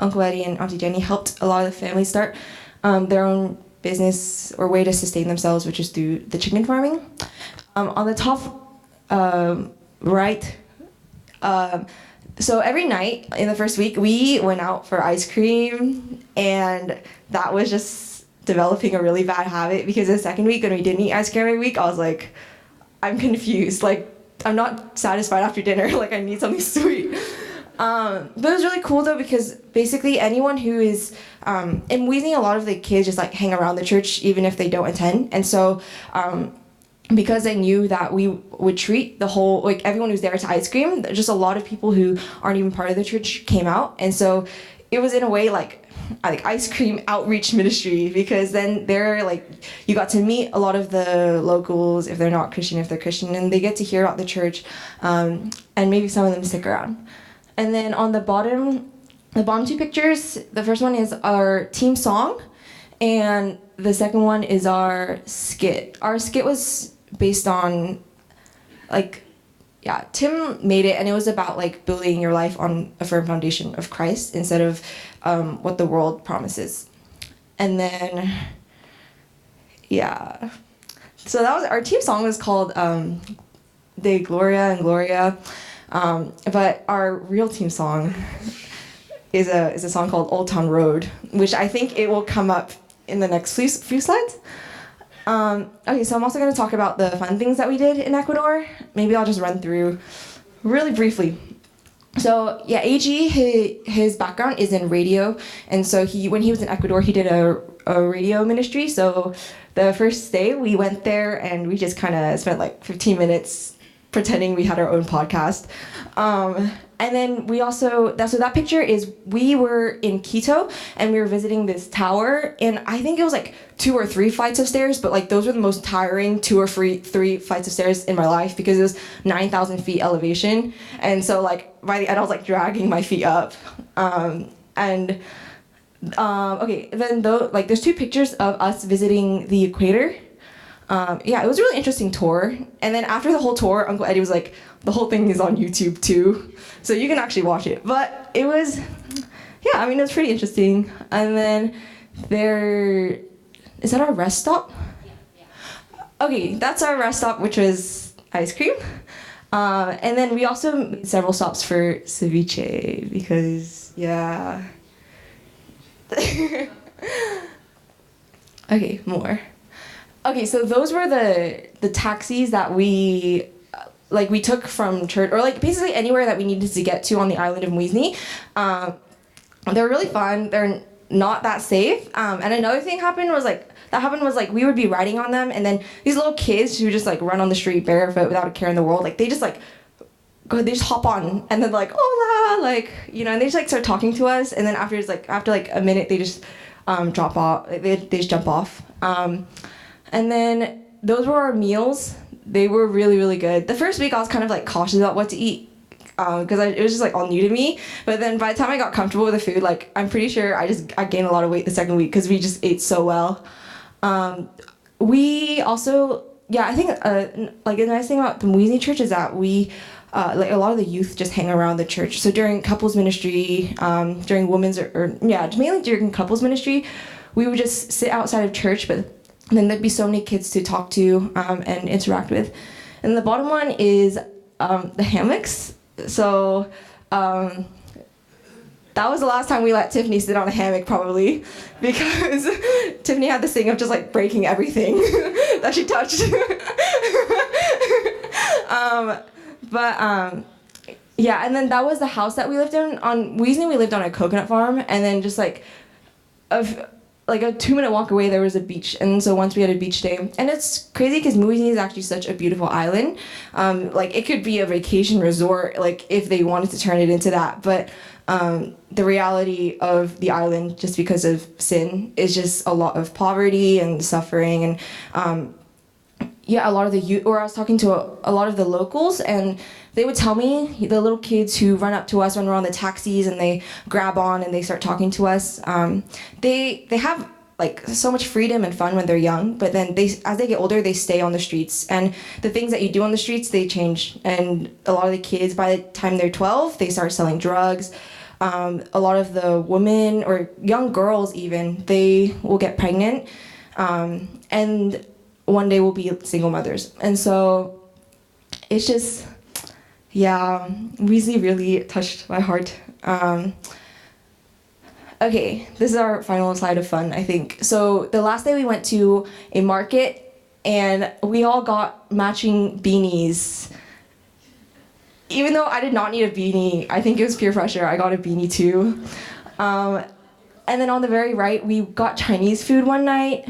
Uncle Eddie and Auntie Jenny helped a lot of the families start their own business or way to sustain themselves, which is through the chicken farming. On the top right. So every night in the first week, we went out for ice cream, and that was just developing a really bad habit, because the second week when we didn't eat ice cream every week, I was like, I'm confused. Like, I'm not satisfied after dinner. Like, I need something sweet. But it was really cool though, because basically anyone who is in Weasley, a lot of the kids just like hang around the church even if they don't attend, and so because I knew that we would treat the whole, like everyone who's there to ice cream, just a lot of people who aren't even part of the church came out. And so it was in a way like ice cream outreach ministry, because then they're like, you got to meet a lot of the locals, if they're not Christian, if they're Christian, and they get to hear about the church, and maybe some of them stick around. And then on the bottom two pictures, the first one is our team song, and the second one is our skit. Our skit was based on Tim made it, and it was about like building your life on a firm foundation of Christ instead of what the world promises. And then so that was our team song, was called De Gloria and Gloria, but our real team song is a song called Old Town Road, which I think it will come up in the next few slides. Okay, so I'm also going to talk about the fun things that we did in Ecuador. Maybe I'll just run through really briefly. So yeah, AG, his background is in radio, and so when he was in Ecuador, he did a radio ministry. So the first day we went there, and we just kind of spent like 15 minutes pretending we had our own podcast. And then we also, that picture is, we were in Quito and we were visiting this tower, and I think it was like 2 or 3 flights of stairs, but like those were the most tiring 2 or 3 flights of stairs in my life, because it was 9,000 feet elevation. And so like by the end I was like dragging my feet up. Okay, then there's 2 pictures of us visiting the equator. It was a really interesting tour. And then after the whole tour, Uncle Eddie was like, the whole thing is on YouTube too, so you can actually watch it. But it was, it was pretty interesting. And then is that our rest stop? Yeah. Okay, that's our rest stop, which was ice cream. And then we also made several stops for ceviche, because, Okay, more. Okay, so those were the taxis that we took from church, or like basically anywhere that we needed to get to on the island of Muizni. They're really fun. not that safe. And another thing happened was like we would be riding on them, and then these little kids who just like run on the street barefoot without a care in the world, like they just hop on, and then like hola, like, you know, and they just like start talking to us, and then after a minute they just drop off, they just jump off. And then those were our meals. They were really, really good. The first week I was kind of like cautious about what to eat, because it was just like all new to me. But then by the time I got comfortable with the food, like I'm pretty sure I gained a lot of weight the second week because we just ate so well. We also, yeah, I think like the nice thing about the Muizni Church is that we like a lot of the youth just hang around the church. So during couples ministry, during women's mainly during couples ministry, we would just sit outside of church, but then there'd be so many kids to talk to and interact with. And the bottom one is the hammocks. So that was the last time we let Tiffany sit on a hammock, probably, because Tiffany had this thing of just like breaking everything that she touched. Yeah, and then that was the house that we lived in. On Muizni, we lived on a coconut farm, and then just like a 2-minute walk away, there was a beach. And so once we had a beach day, and it's crazy because Muizni is actually such a beautiful island. Like it could be a vacation resort, like if they wanted to turn it into that. But the reality of the island, just because of sin, is just a lot of poverty and suffering. And yeah, a lot of the youth, or I was talking to a lot of the locals, and they would tell me, the little kids who run up to us when we're on the taxis and they grab on and they start talking to us, they have like so much freedom and fun when they're young, but then as they get older, they stay on the streets, and the things that you do on the streets, they change. And a lot of the kids, by the time they're 12, they start selling drugs. A lot of the women or young girls even, they will get pregnant, and one day will be single mothers. And so it's just, yeah, Muizni really touched my heart. Okay, this is our final slide of fun, I think. So the last day we went to a market, and we all got matching beanies. Even though I did not need a beanie, I think it was peer pressure, I got a beanie too. And then on the very right, we got Chinese food one night.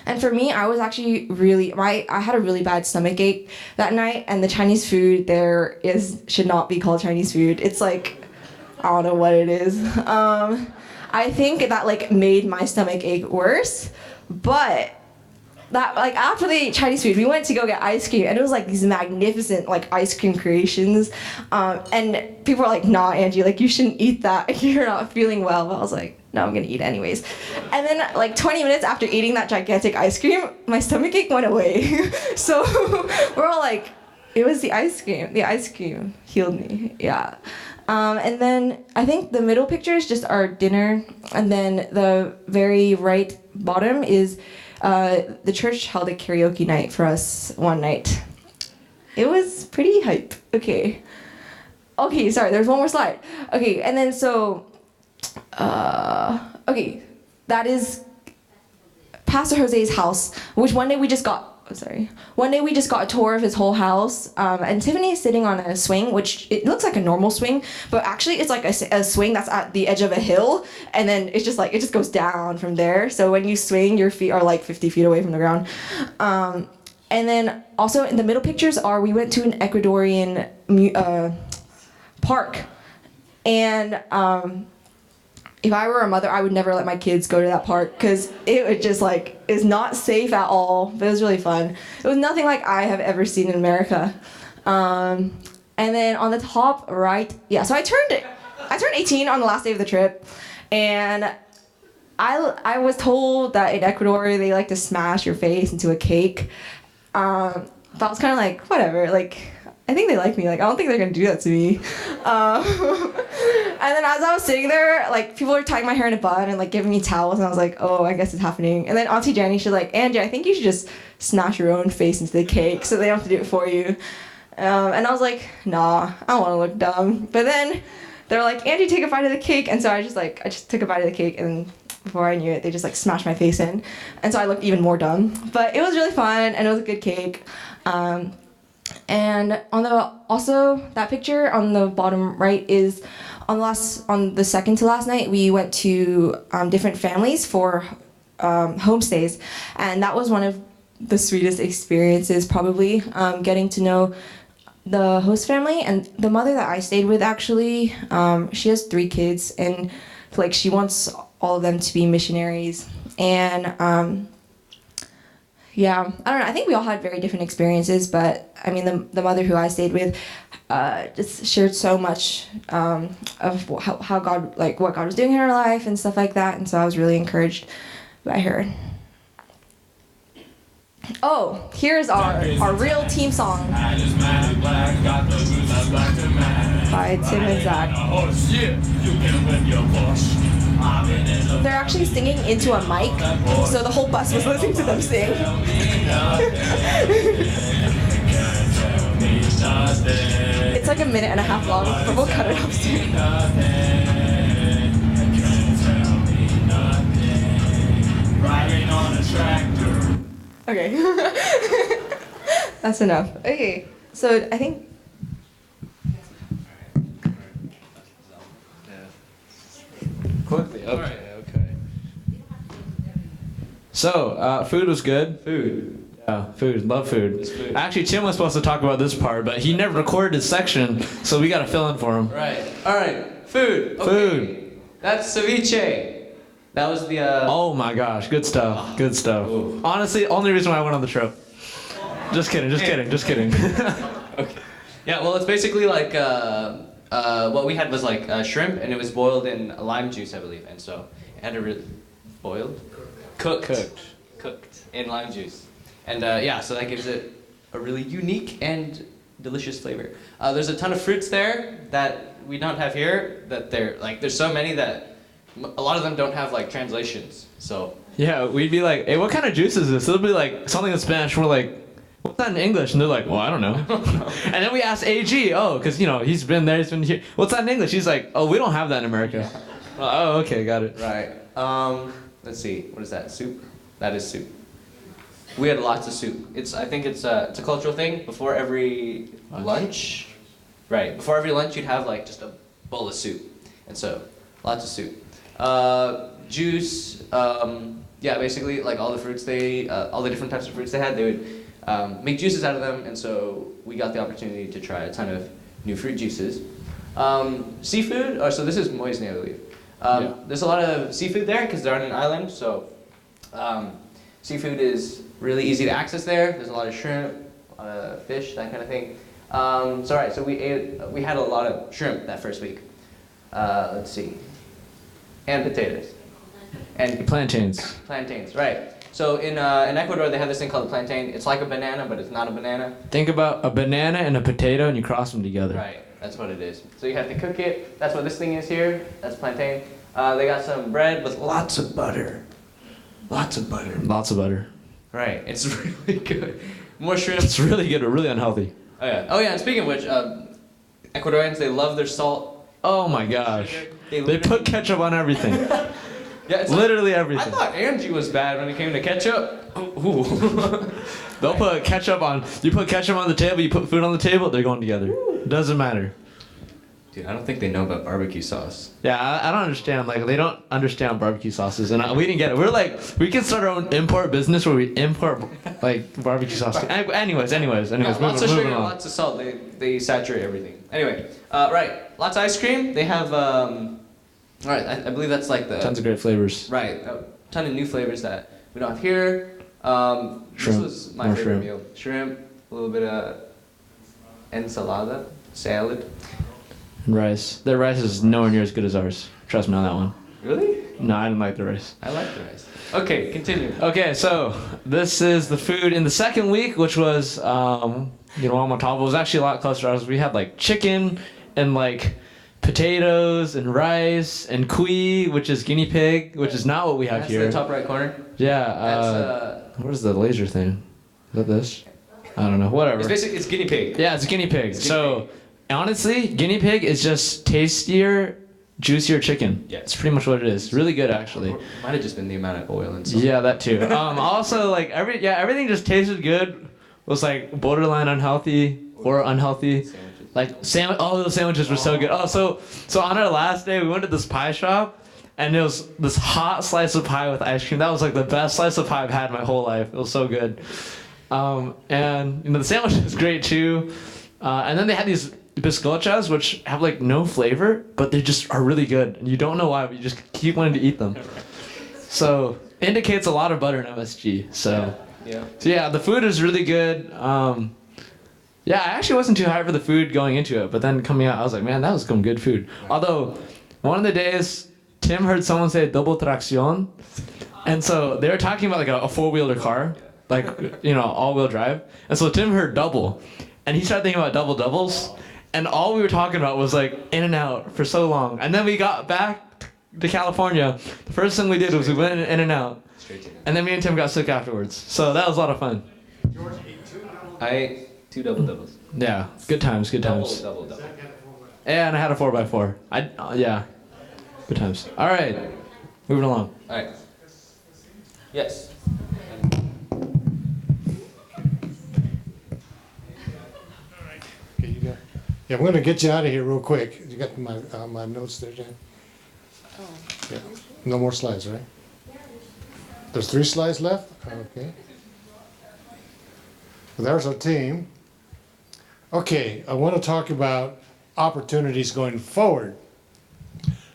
And for me, I was actually I had a really bad stomach ache that night, and the Chinese food there should not be called Chinese food. It's like, I don't know what it is. I think that like made my stomach ache worse, but that like after the Chinese food, we went to go get ice cream, and it was like these magnificent like ice cream creations, and people were like, "Nah, Angie, like you shouldn't eat that. You're not feeling well." But I was like, "No, I'm gonna eat it anyways." And then like 20 minutes after eating that gigantic ice cream, my stomach ache went away. So we're all like, it was the ice cream. The ice cream healed me. Yeah. And then I think the middle picture is just our dinner, and then the very right bottom is the church held a karaoke night for us one night. It was pretty hype. Okay, sorry, there's one more slide. Okay, and then so, okay, that is Pastor Jose's house, which one day we just got a tour of his whole house, and Tiffany is sitting on a swing, which it looks like a normal swing, but actually it's like a swing that's at the edge of a hill, and then it just goes down from there. So when you swing, your feet are like 50 feet away from the ground. And then also in the middle pictures we went to an Ecuadorian park, and if I were a mother, I would never let my kids go to that park because it would just like is not safe at all. But it was really fun. It was nothing like I have ever seen in America. And then on the top right, yeah. So I turned 18 on the last day of the trip, and I was told that in Ecuador they like to smash your face into a cake. But I was kind of like, whatever, like. I think they like me. Like, I don't think they're gonna do that to me. And then as I was sitting there, like, people were tying my hair in a bun and like giving me towels, and I was like, oh, I guess it's happening. And then Auntie Jenny, she's like, Angie, I think you should just smash your own face into the cake so they don't have to do it for you. And I was like, nah, I don't want to look dumb. But then they're like, Angie, take a bite of the cake. And so I just took a bite of the cake, and before I knew it, they just like smashed my face in. And so I looked even more dumb. But it was really fun, and it was a good cake. And also that picture on the bottom right is on the second to last night, we went to different families for homestays, and that was one of the sweetest experiences, probably, getting to know the host family. And the mother that I stayed with, actually, she has 3 kids, and like she wants all of them to be missionaries. And yeah, I don't know, I think we all had very different experiences, but I mean, the mother who I stayed with just shared so much of how God, like what God was doing in her life and stuff like that, and so I was really encouraged by her. Oh, here's our real team song by Tim and Zach. They're actually singing into a mic, so the whole bus was listening to them sing. It's like a minute and a half long, but we'll cut it off soon. Okay. That's enough. Okay, so I think. Quickly, okay. So, food was good. Food. Yeah, food. Love food. food. Actually, Tim was supposed to talk about this part, but he never recorded his section, so we got to fill in for him. Right. All right. Food. Okay. Food. That's ceviche. That was the. Oh my gosh, good stuff. Good stuff. Ooh. Honestly, only reason why I went on the trip. Just kidding. Okay. Yeah. Well, it's basically like what we had was like shrimp, and it was boiled in lime juice, I believe, and so it had to really boiled, cooked in lime juice, and yeah, so that gives it a really unique and delicious flavor. There's a ton of fruits there that we don't have here. That they're like, there's so many that a lot of them don't have like translations. So Yeah, we'd be like, hey, what kind of juice is this? It'll be like something in Spanish. We're like, what's that in English? And they're like, well, I don't know. And then we asked AG, because, he's been there, he's been here. What's that in English? He's like, oh, we don't have that in America. Oh, okay, got it. right. Let's see. What is that? Soup. That is soup. We had lots of soup. I think it's a cultural thing. Before every lunch, right? Before every lunch, you'd have like just a bowl of soup, and so lots of soup. Juice. Yeah, basically like all the fruits all the different types of fruits they had, they would make juices out of them, and so we got the opportunity to try a ton of new fruit juices. Seafood. So this is moisne, I believe. Yeah. There's a lot of seafood there because they're on an island, so seafood is really easy to access there. There's a lot of shrimp, a lot of fish, that kind of thing. So we had a lot of shrimp that first week. Let's see, and potatoes, and Plantains. plantains. Right. So in Ecuador they have this thing called a plantain. It's like a banana, but it's not a banana. Think about a banana and a potato and you cross them together. Right. That's what it is. So you have to cook it. That's what this thing is here. That's plantain. They got some bread with lots of butter. Lots of butter. Lots of butter. Right. It's really good. More shrimp. It's really good, but really unhealthy. Oh yeah. Oh yeah. And speaking of which, Ecuadorians, they love their salt. Oh my gosh. They literally- put ketchup on everything. Yeah, it's Literally I everything. thought Angie was bad when it came to ketchup. Ooh. They'll put ketchup on. You put ketchup on the table, you put food on the table, they're going together. Doesn't matter. Dude, I don't think they know about barbecue sauce. Yeah, I don't understand. Like, they don't understand barbecue sauces, and we didn't get it. We're like, we can start our own import business where we import like barbecue sauce. Anyways, Lots of moving sugar, on. lots of salt. They saturate everything. Anyway, right. Lots of ice cream. They have. Right. I believe that's like the. Tons of great flavors. Right. A ton of new flavors that we don't have here. This Shrimp. was my More favorite shrimp. meal. Shrimp, a little bit of ensalada, salad. And rice. Their rice is nowhere near as good as ours. Trust me on that one. Really? No, I didn't like the rice. I like the rice. Okay, continue. Okay, so this is the food in the second week, which was, on top. It was actually a lot closer to ours. We had like chicken and like potatoes and rice and cuy, which is guinea pig, which is not what we have That's here. the top right corner. Yeah. That's Where's the laser thing? Is that this? I don't know. Whatever. it's guinea pig. Yeah, it's guinea pig. It's guinea So, honestly, guinea pig is just tastier, juicier chicken. Yeah. It's pretty much what it is. Really good, actually. Might have just been the amount of oil and stuff. Yeah, that too. Also, like everything just tasted good. Was like borderline unhealthy or unhealthy. Sandwiches. Like all those sandwiches were so good. Oh, so on our last day, we went to this pie shop, and it was this hot slice of pie with ice cream. That was like the best slice of pie I've had in my whole life. It was so good. And the sandwich was great too. And then they had these bizcochas, which have like no flavor, but they just are really good. And you don't know why, but you just keep wanting to eat them. So indicates a lot of butter in MSG. So yeah, the food is really good. Yeah, I actually wasn't too high for the food going into it, but then coming out, I was like, man, that was some good food. Although, one of the days, Tim heard someone say double tracción, and so they were talking about like a four-wheeler car, like, all-wheel drive, and so Tim heard double, and he started thinking about double doubles, and all we were talking about was like In-N-Out for so long, and then we got back to California, the first thing we did was we went in In-N-Out, and then me and Tim got sick afterwards, so that was a lot of fun. I ate 2 double doubles. Yeah, good times. Double. Yeah, and I had a 4x4. Yeah, good times. All right, moving along. All right. Yes. Okay, you go. Yeah, I'm going to get you out of here real quick. You got my notes there, Jen? Yeah. No more slides, right? There's 3 slides left? Okay. Well, there's our team. Okay, I want to talk about opportunities going forward.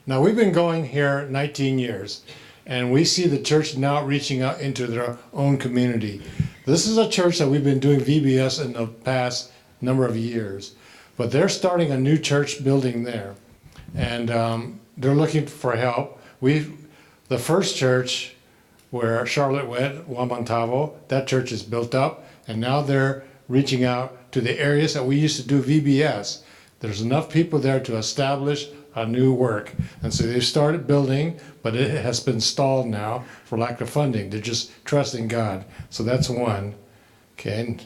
Now, we've been going here 19 years, and we see the church now reaching out into their own community. This is a church that we've been doing VBS in the past number of years, but they're starting a new church building there, and they're looking for help. The first church where Charlotte went, Wamantavo, that church is built up, and now they're reaching out to the areas that we used to do VBS. There's enough people there to establish a new work. And so they've started building, but it has been stalled now for lack of funding. They're just trusting God. So that's one. Okay.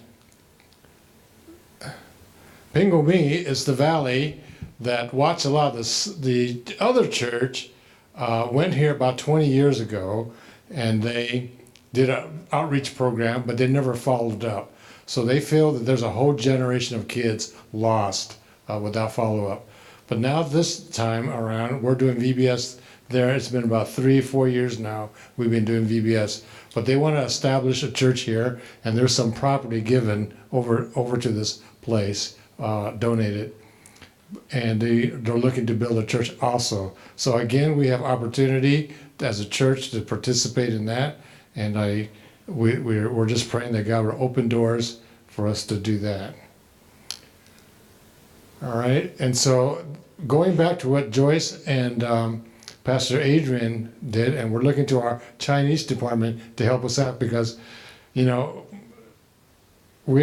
Pingomi is the valley that watched a lot of the other church went here about 20 years ago, and they did an outreach program, but they never followed up. So they feel that there's a whole generation of kids lost without follow-up. But now this time around, we're doing VBS there. It's been about 3-4 years now we've been doing VBS. But they want to establish a church here, and there's some property given over to this place, donated. And they're looking to build a church also. So again, we have opportunity as a church to participate in that. And we're just praying that God will open doors for us to do that. All right, and so going back to what Joyce and Pastor Adrian did, and we're looking to our Chinese department to help us out because, we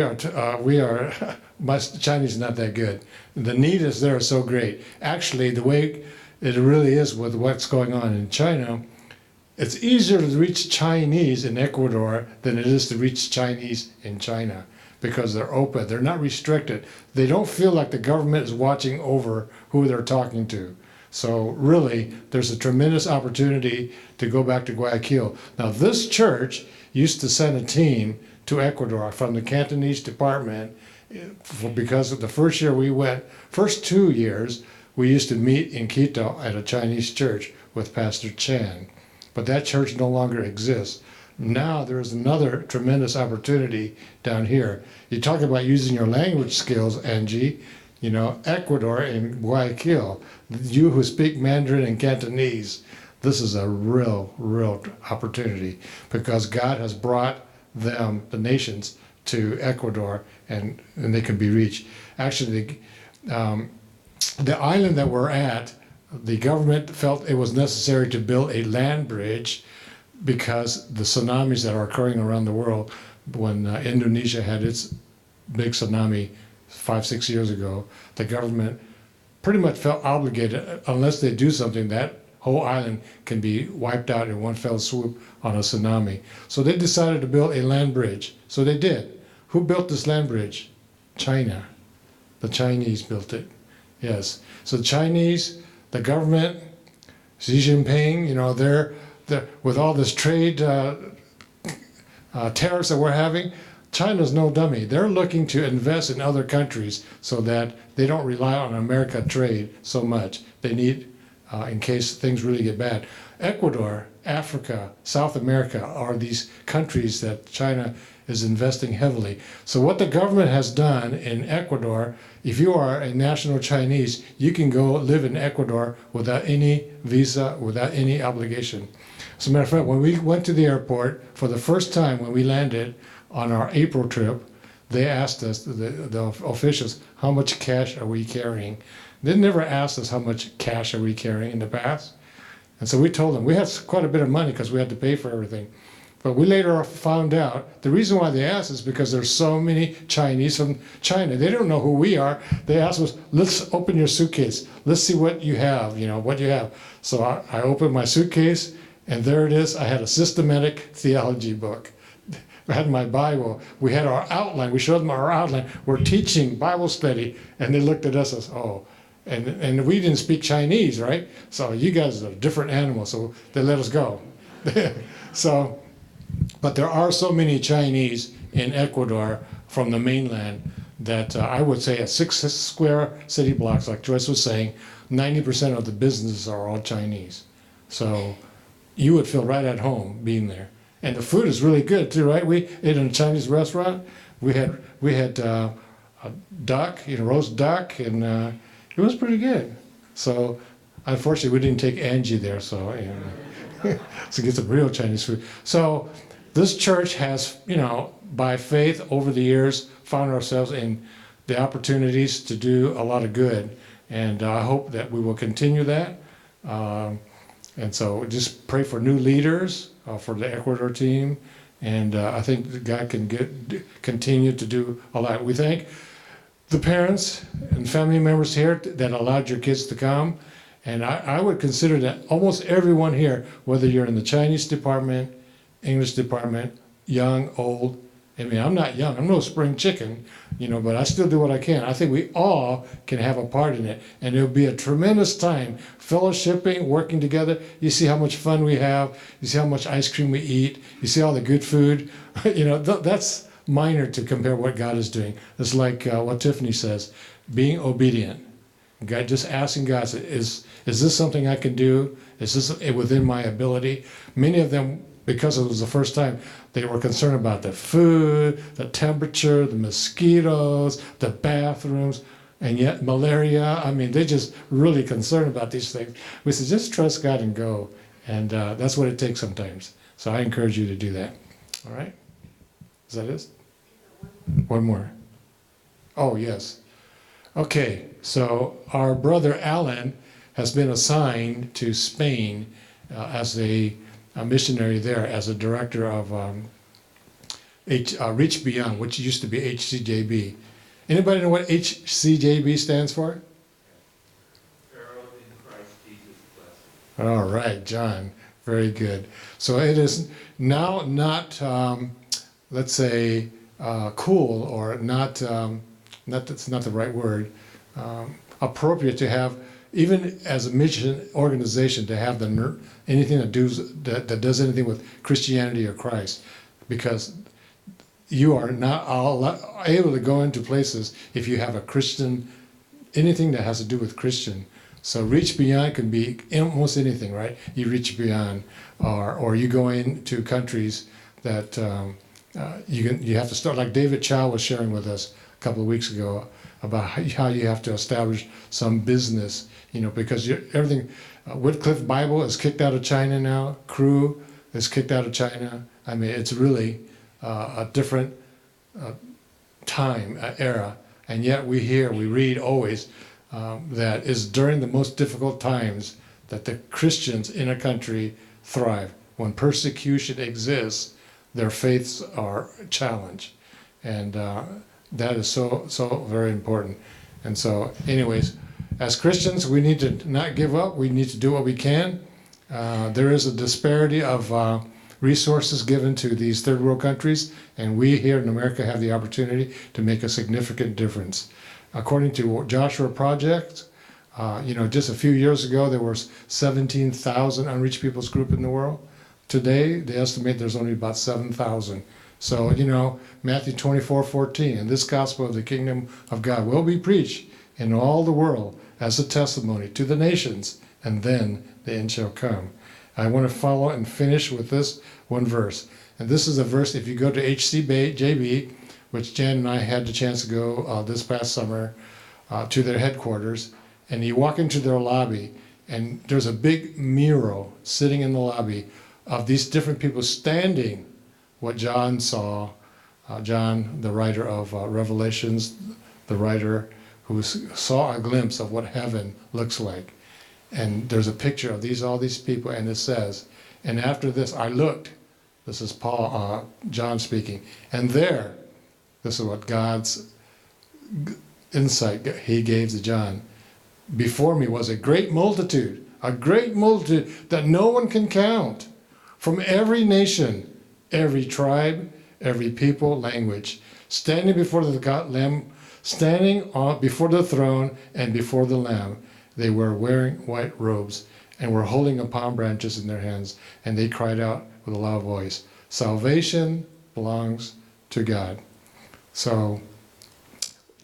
are my Chinese is not that good. The need is there so great. Actually, the way it really is with what's going on in China, it's easier to reach Chinese in Ecuador than it is to reach Chinese in China because they're open. They're not restricted. They don't feel like the government is watching over who they're talking to. So really, there's a tremendous opportunity to go back to Guayaquil. Now, this church used to send a team to Ecuador from the Cantonese department because of the first year we went, first 2 years, we used to meet in Quito at a Chinese church with Pastor Chan. But that church no longer exists. Now there's another tremendous opportunity down here. You talk about using your language skills, Angie. Ecuador and Guayaquil, you who speak Mandarin and Cantonese, this is a real opportunity because God has brought them, the nations, to Ecuador and they can be reached. Actually, the island that we're at, the government felt it was necessary to build a land bridge because the tsunamis that are occurring around the world, when Indonesia had its big tsunami 5-6 years ago, the government pretty much felt obligated, unless they do something, that whole island can be wiped out in one fell swoop on a tsunami. So they decided to build a land bridge. So they did. Who built this land bridge? China. The Chinese built it. Yes. So the Chinese, the government, Xi Jinping, they're with all this trade tariffs that we're having, China's no dummy. They're looking to invest in other countries so that they don't rely on America trade so much. They need, in case things really get bad. Ecuador, Africa, South America are these countries that China is investing heavily. So what the government has done in Ecuador, if you are a national Chinese, you can go live in Ecuador without any visa, without any obligation. As a matter of fact, when we went to the airport for the first time when we landed on our April trip, they asked us, the officials, how much cash are we carrying? They never asked us how much cash are we carrying in the past. And so we told them we had quite a bit of money because we had to pay for everything. But we later found out the reason why they asked is because there's so many Chinese from China. They don't know who we are. They asked us, let's open your suitcase. Let's see what you have, what you have. So I opened my suitcase, and there it is. I had a systematic theology book. I had my Bible. We had our outline. We showed them our outline. We're teaching Bible study. And they looked at us as, oh. And we didn't speak Chinese, right? So you guys are a different animal. So they let us go. So, but there are so many Chinese in Ecuador from the mainland that I would say at 6 square city blocks, like Joyce was saying, 90% of the businesses are all Chinese. So you would feel right at home being there. And the food is really good too, right? We ate in a Chinese restaurant. We had a duck, roast duck, and it was pretty good. So unfortunately, we didn't take Angie there, so so get some real Chinese food. So this church has, by faith over the years, found ourselves in the opportunities to do a lot of good, and I hope that we will continue that. And so just pray for new leaders for the Ecuador team, and I think that God can continue to do a lot. We thank the parents and family members here that allowed your kids to come, and I would consider that almost everyone here, whether you're in the Chinese department, English department, young, old. I mean, I'm not young. I'm no spring chicken, but I still do what I can. I think we all can have a part in it. And it'll be a tremendous time fellowshipping, working together. You see how much fun we have. You see how much ice cream we eat. You see all the good food. That's minor to compare what God is doing. It's like what Tiffany says, being obedient. God, just asking God, is this something I can do? Is this within my ability? Many of them, because it was the first time, they were concerned about the food, the temperature, the mosquitoes, the bathrooms, and yet malaria. I mean, they're just really concerned about these things. We said, just trust God and go. And that's what it takes sometimes. So I encourage you to do that. All right? Is that it? One more. Oh, yes. Okay, so our brother Alan has been assigned to Spain as a missionary there, as a director of Reach Beyond, which used to be HCJB. Anybody know what HCJB stands for? Herald in Christ Jesus Blessed. All right, John. Very good. So it is now not, let's say, cool, or not, that's not the right word, appropriate to have, even as a mission organization, to have anything that does anything with Christianity or Christ, because you are not able to go into places if you have a Christian, anything that has to do with Christian. So Reach Beyond can be almost anything, right? You reach beyond, or you go into countries that you have to start, like David Chow was sharing with us a couple of weeks ago about how you have to establish some business, because everything. Wycliffe Bible is kicked out of China now. Cru is kicked out of China. I mean, it's really a different time, era, and yet we read always that is during the most difficult times that the Christians in a country thrive. When persecution exists, their faiths are challenged, and that is so very important. And so, anyways, as Christians, we need to not give up. We need to do what we can. There is a disparity of resources given to these third world countries, and we here in America have the opportunity to make a significant difference. According to Joshua Project, just a few years ago, there was 17,000 unreached peoples group in the world. Today, they estimate there's only about 7,000 So, Matthew 24:14, and this gospel of the kingdom of God will be preached in all the world as a testimony to the nations, and then the end shall come. I want to follow and finish with this one verse. And this is a verse, if you go to HCJB, which Jan and I had the chance to go this past summer to their headquarters, and you walk into their lobby, and there's a big mural sitting in the lobby of these different people standing what John saw. John, the writer of Revelations, the writer who saw a glimpse of what heaven looks like. And there's a picture of all these people, and it says, and after this I looked, this is John speaking, and there, this is what God's insight he gave to John. Before me was a great multitude that no one can count, from every nation, every tribe, every people, language, standing before the throne and before the Lamb. They were wearing white robes and were holding palm branches in their hands, and they cried out with a loud voice, "Salvation belongs to God." So,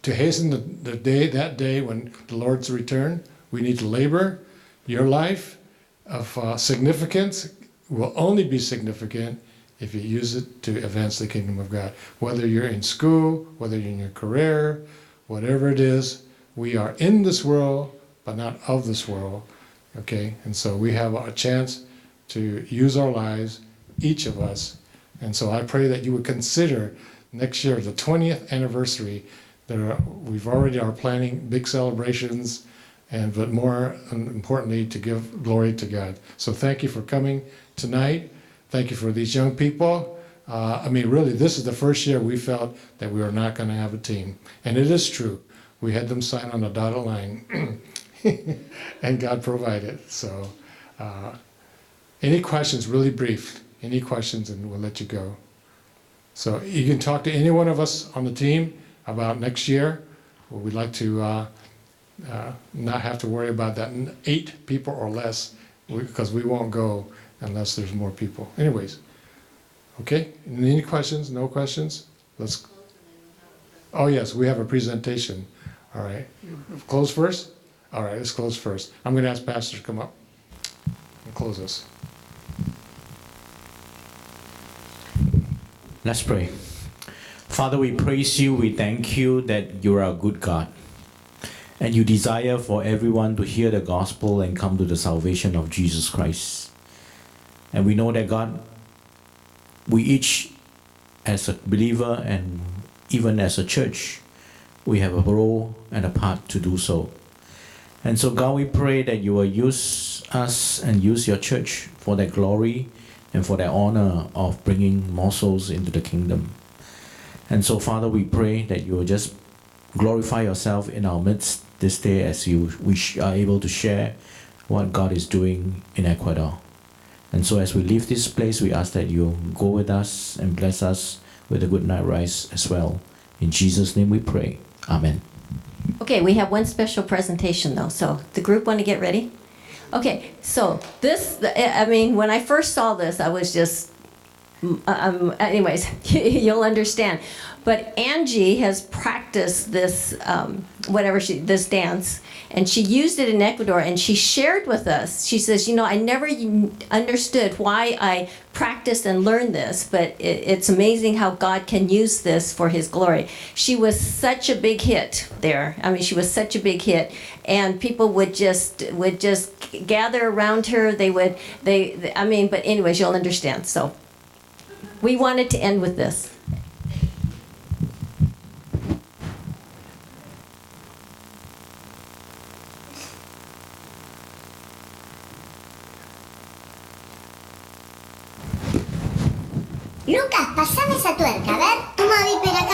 to hasten that day when the Lord's return, we need to labor. Your life of significance will only be significant if you use it to advance the kingdom of God. Whether you're in school, whether you're in your career, whatever it is, we are in this world, but not of this world, okay? And so we have a chance to use our lives, each of us. And so I pray that you would consider next year, the 20th anniversary, we already are planning big celebrations, but more importantly, to give glory to God. So thank you for coming tonight. Thank you for these young people. Really, this is the first year we felt that we were not going to have a team. And it is true. We had them sign on a dotted line. And God provided. So any questions, really brief? Any questions, and we'll let you go. So you can talk to any one of us on the team about next year. We'd like to not have to worry about that 8 people or less, because we won't go unless there's more people. Anyways, okay? Any questions? No questions? Let's. Oh yes, we have a presentation. All right. Close first? All right, let's close first. I'm going to ask Pastor to come up and close us. Let's pray. Father, we praise you. We thank you that you are a good God. And you desire for everyone to hear the gospel and come to the salvation of Jesus Christ. And we know that, God, we each, as a believer and even as a church, we have a role and a part to do so. And so, God, we pray that you will use us and use your church for that glory and for that honor of bringing more souls into the kingdom. And so, Father, we pray that you will just glorify yourself in our midst this day as we are able to share what God is doing in Ecuador. And so as we leave this place, we ask that you go with us and bless us with a good night rise as well. In Jesus' name we pray. Amen. Okay, we have one special presentation though, so the group want to get ready? Okay, so this, when I first saw this, I was just, anyways, you'll understand. But Angie has practiced this, this dance, and she used it in Ecuador, and she shared with us. She says, I never understood why I practiced and learned this, but it's amazing how God can use this for His glory. She was such a big hit there. She was such a big hit, and people would just gather around her. But anyways, you'll understand. So we wanted to end with this. Lucas, pasame esa tuerca, a ver. Toma, Viper, acá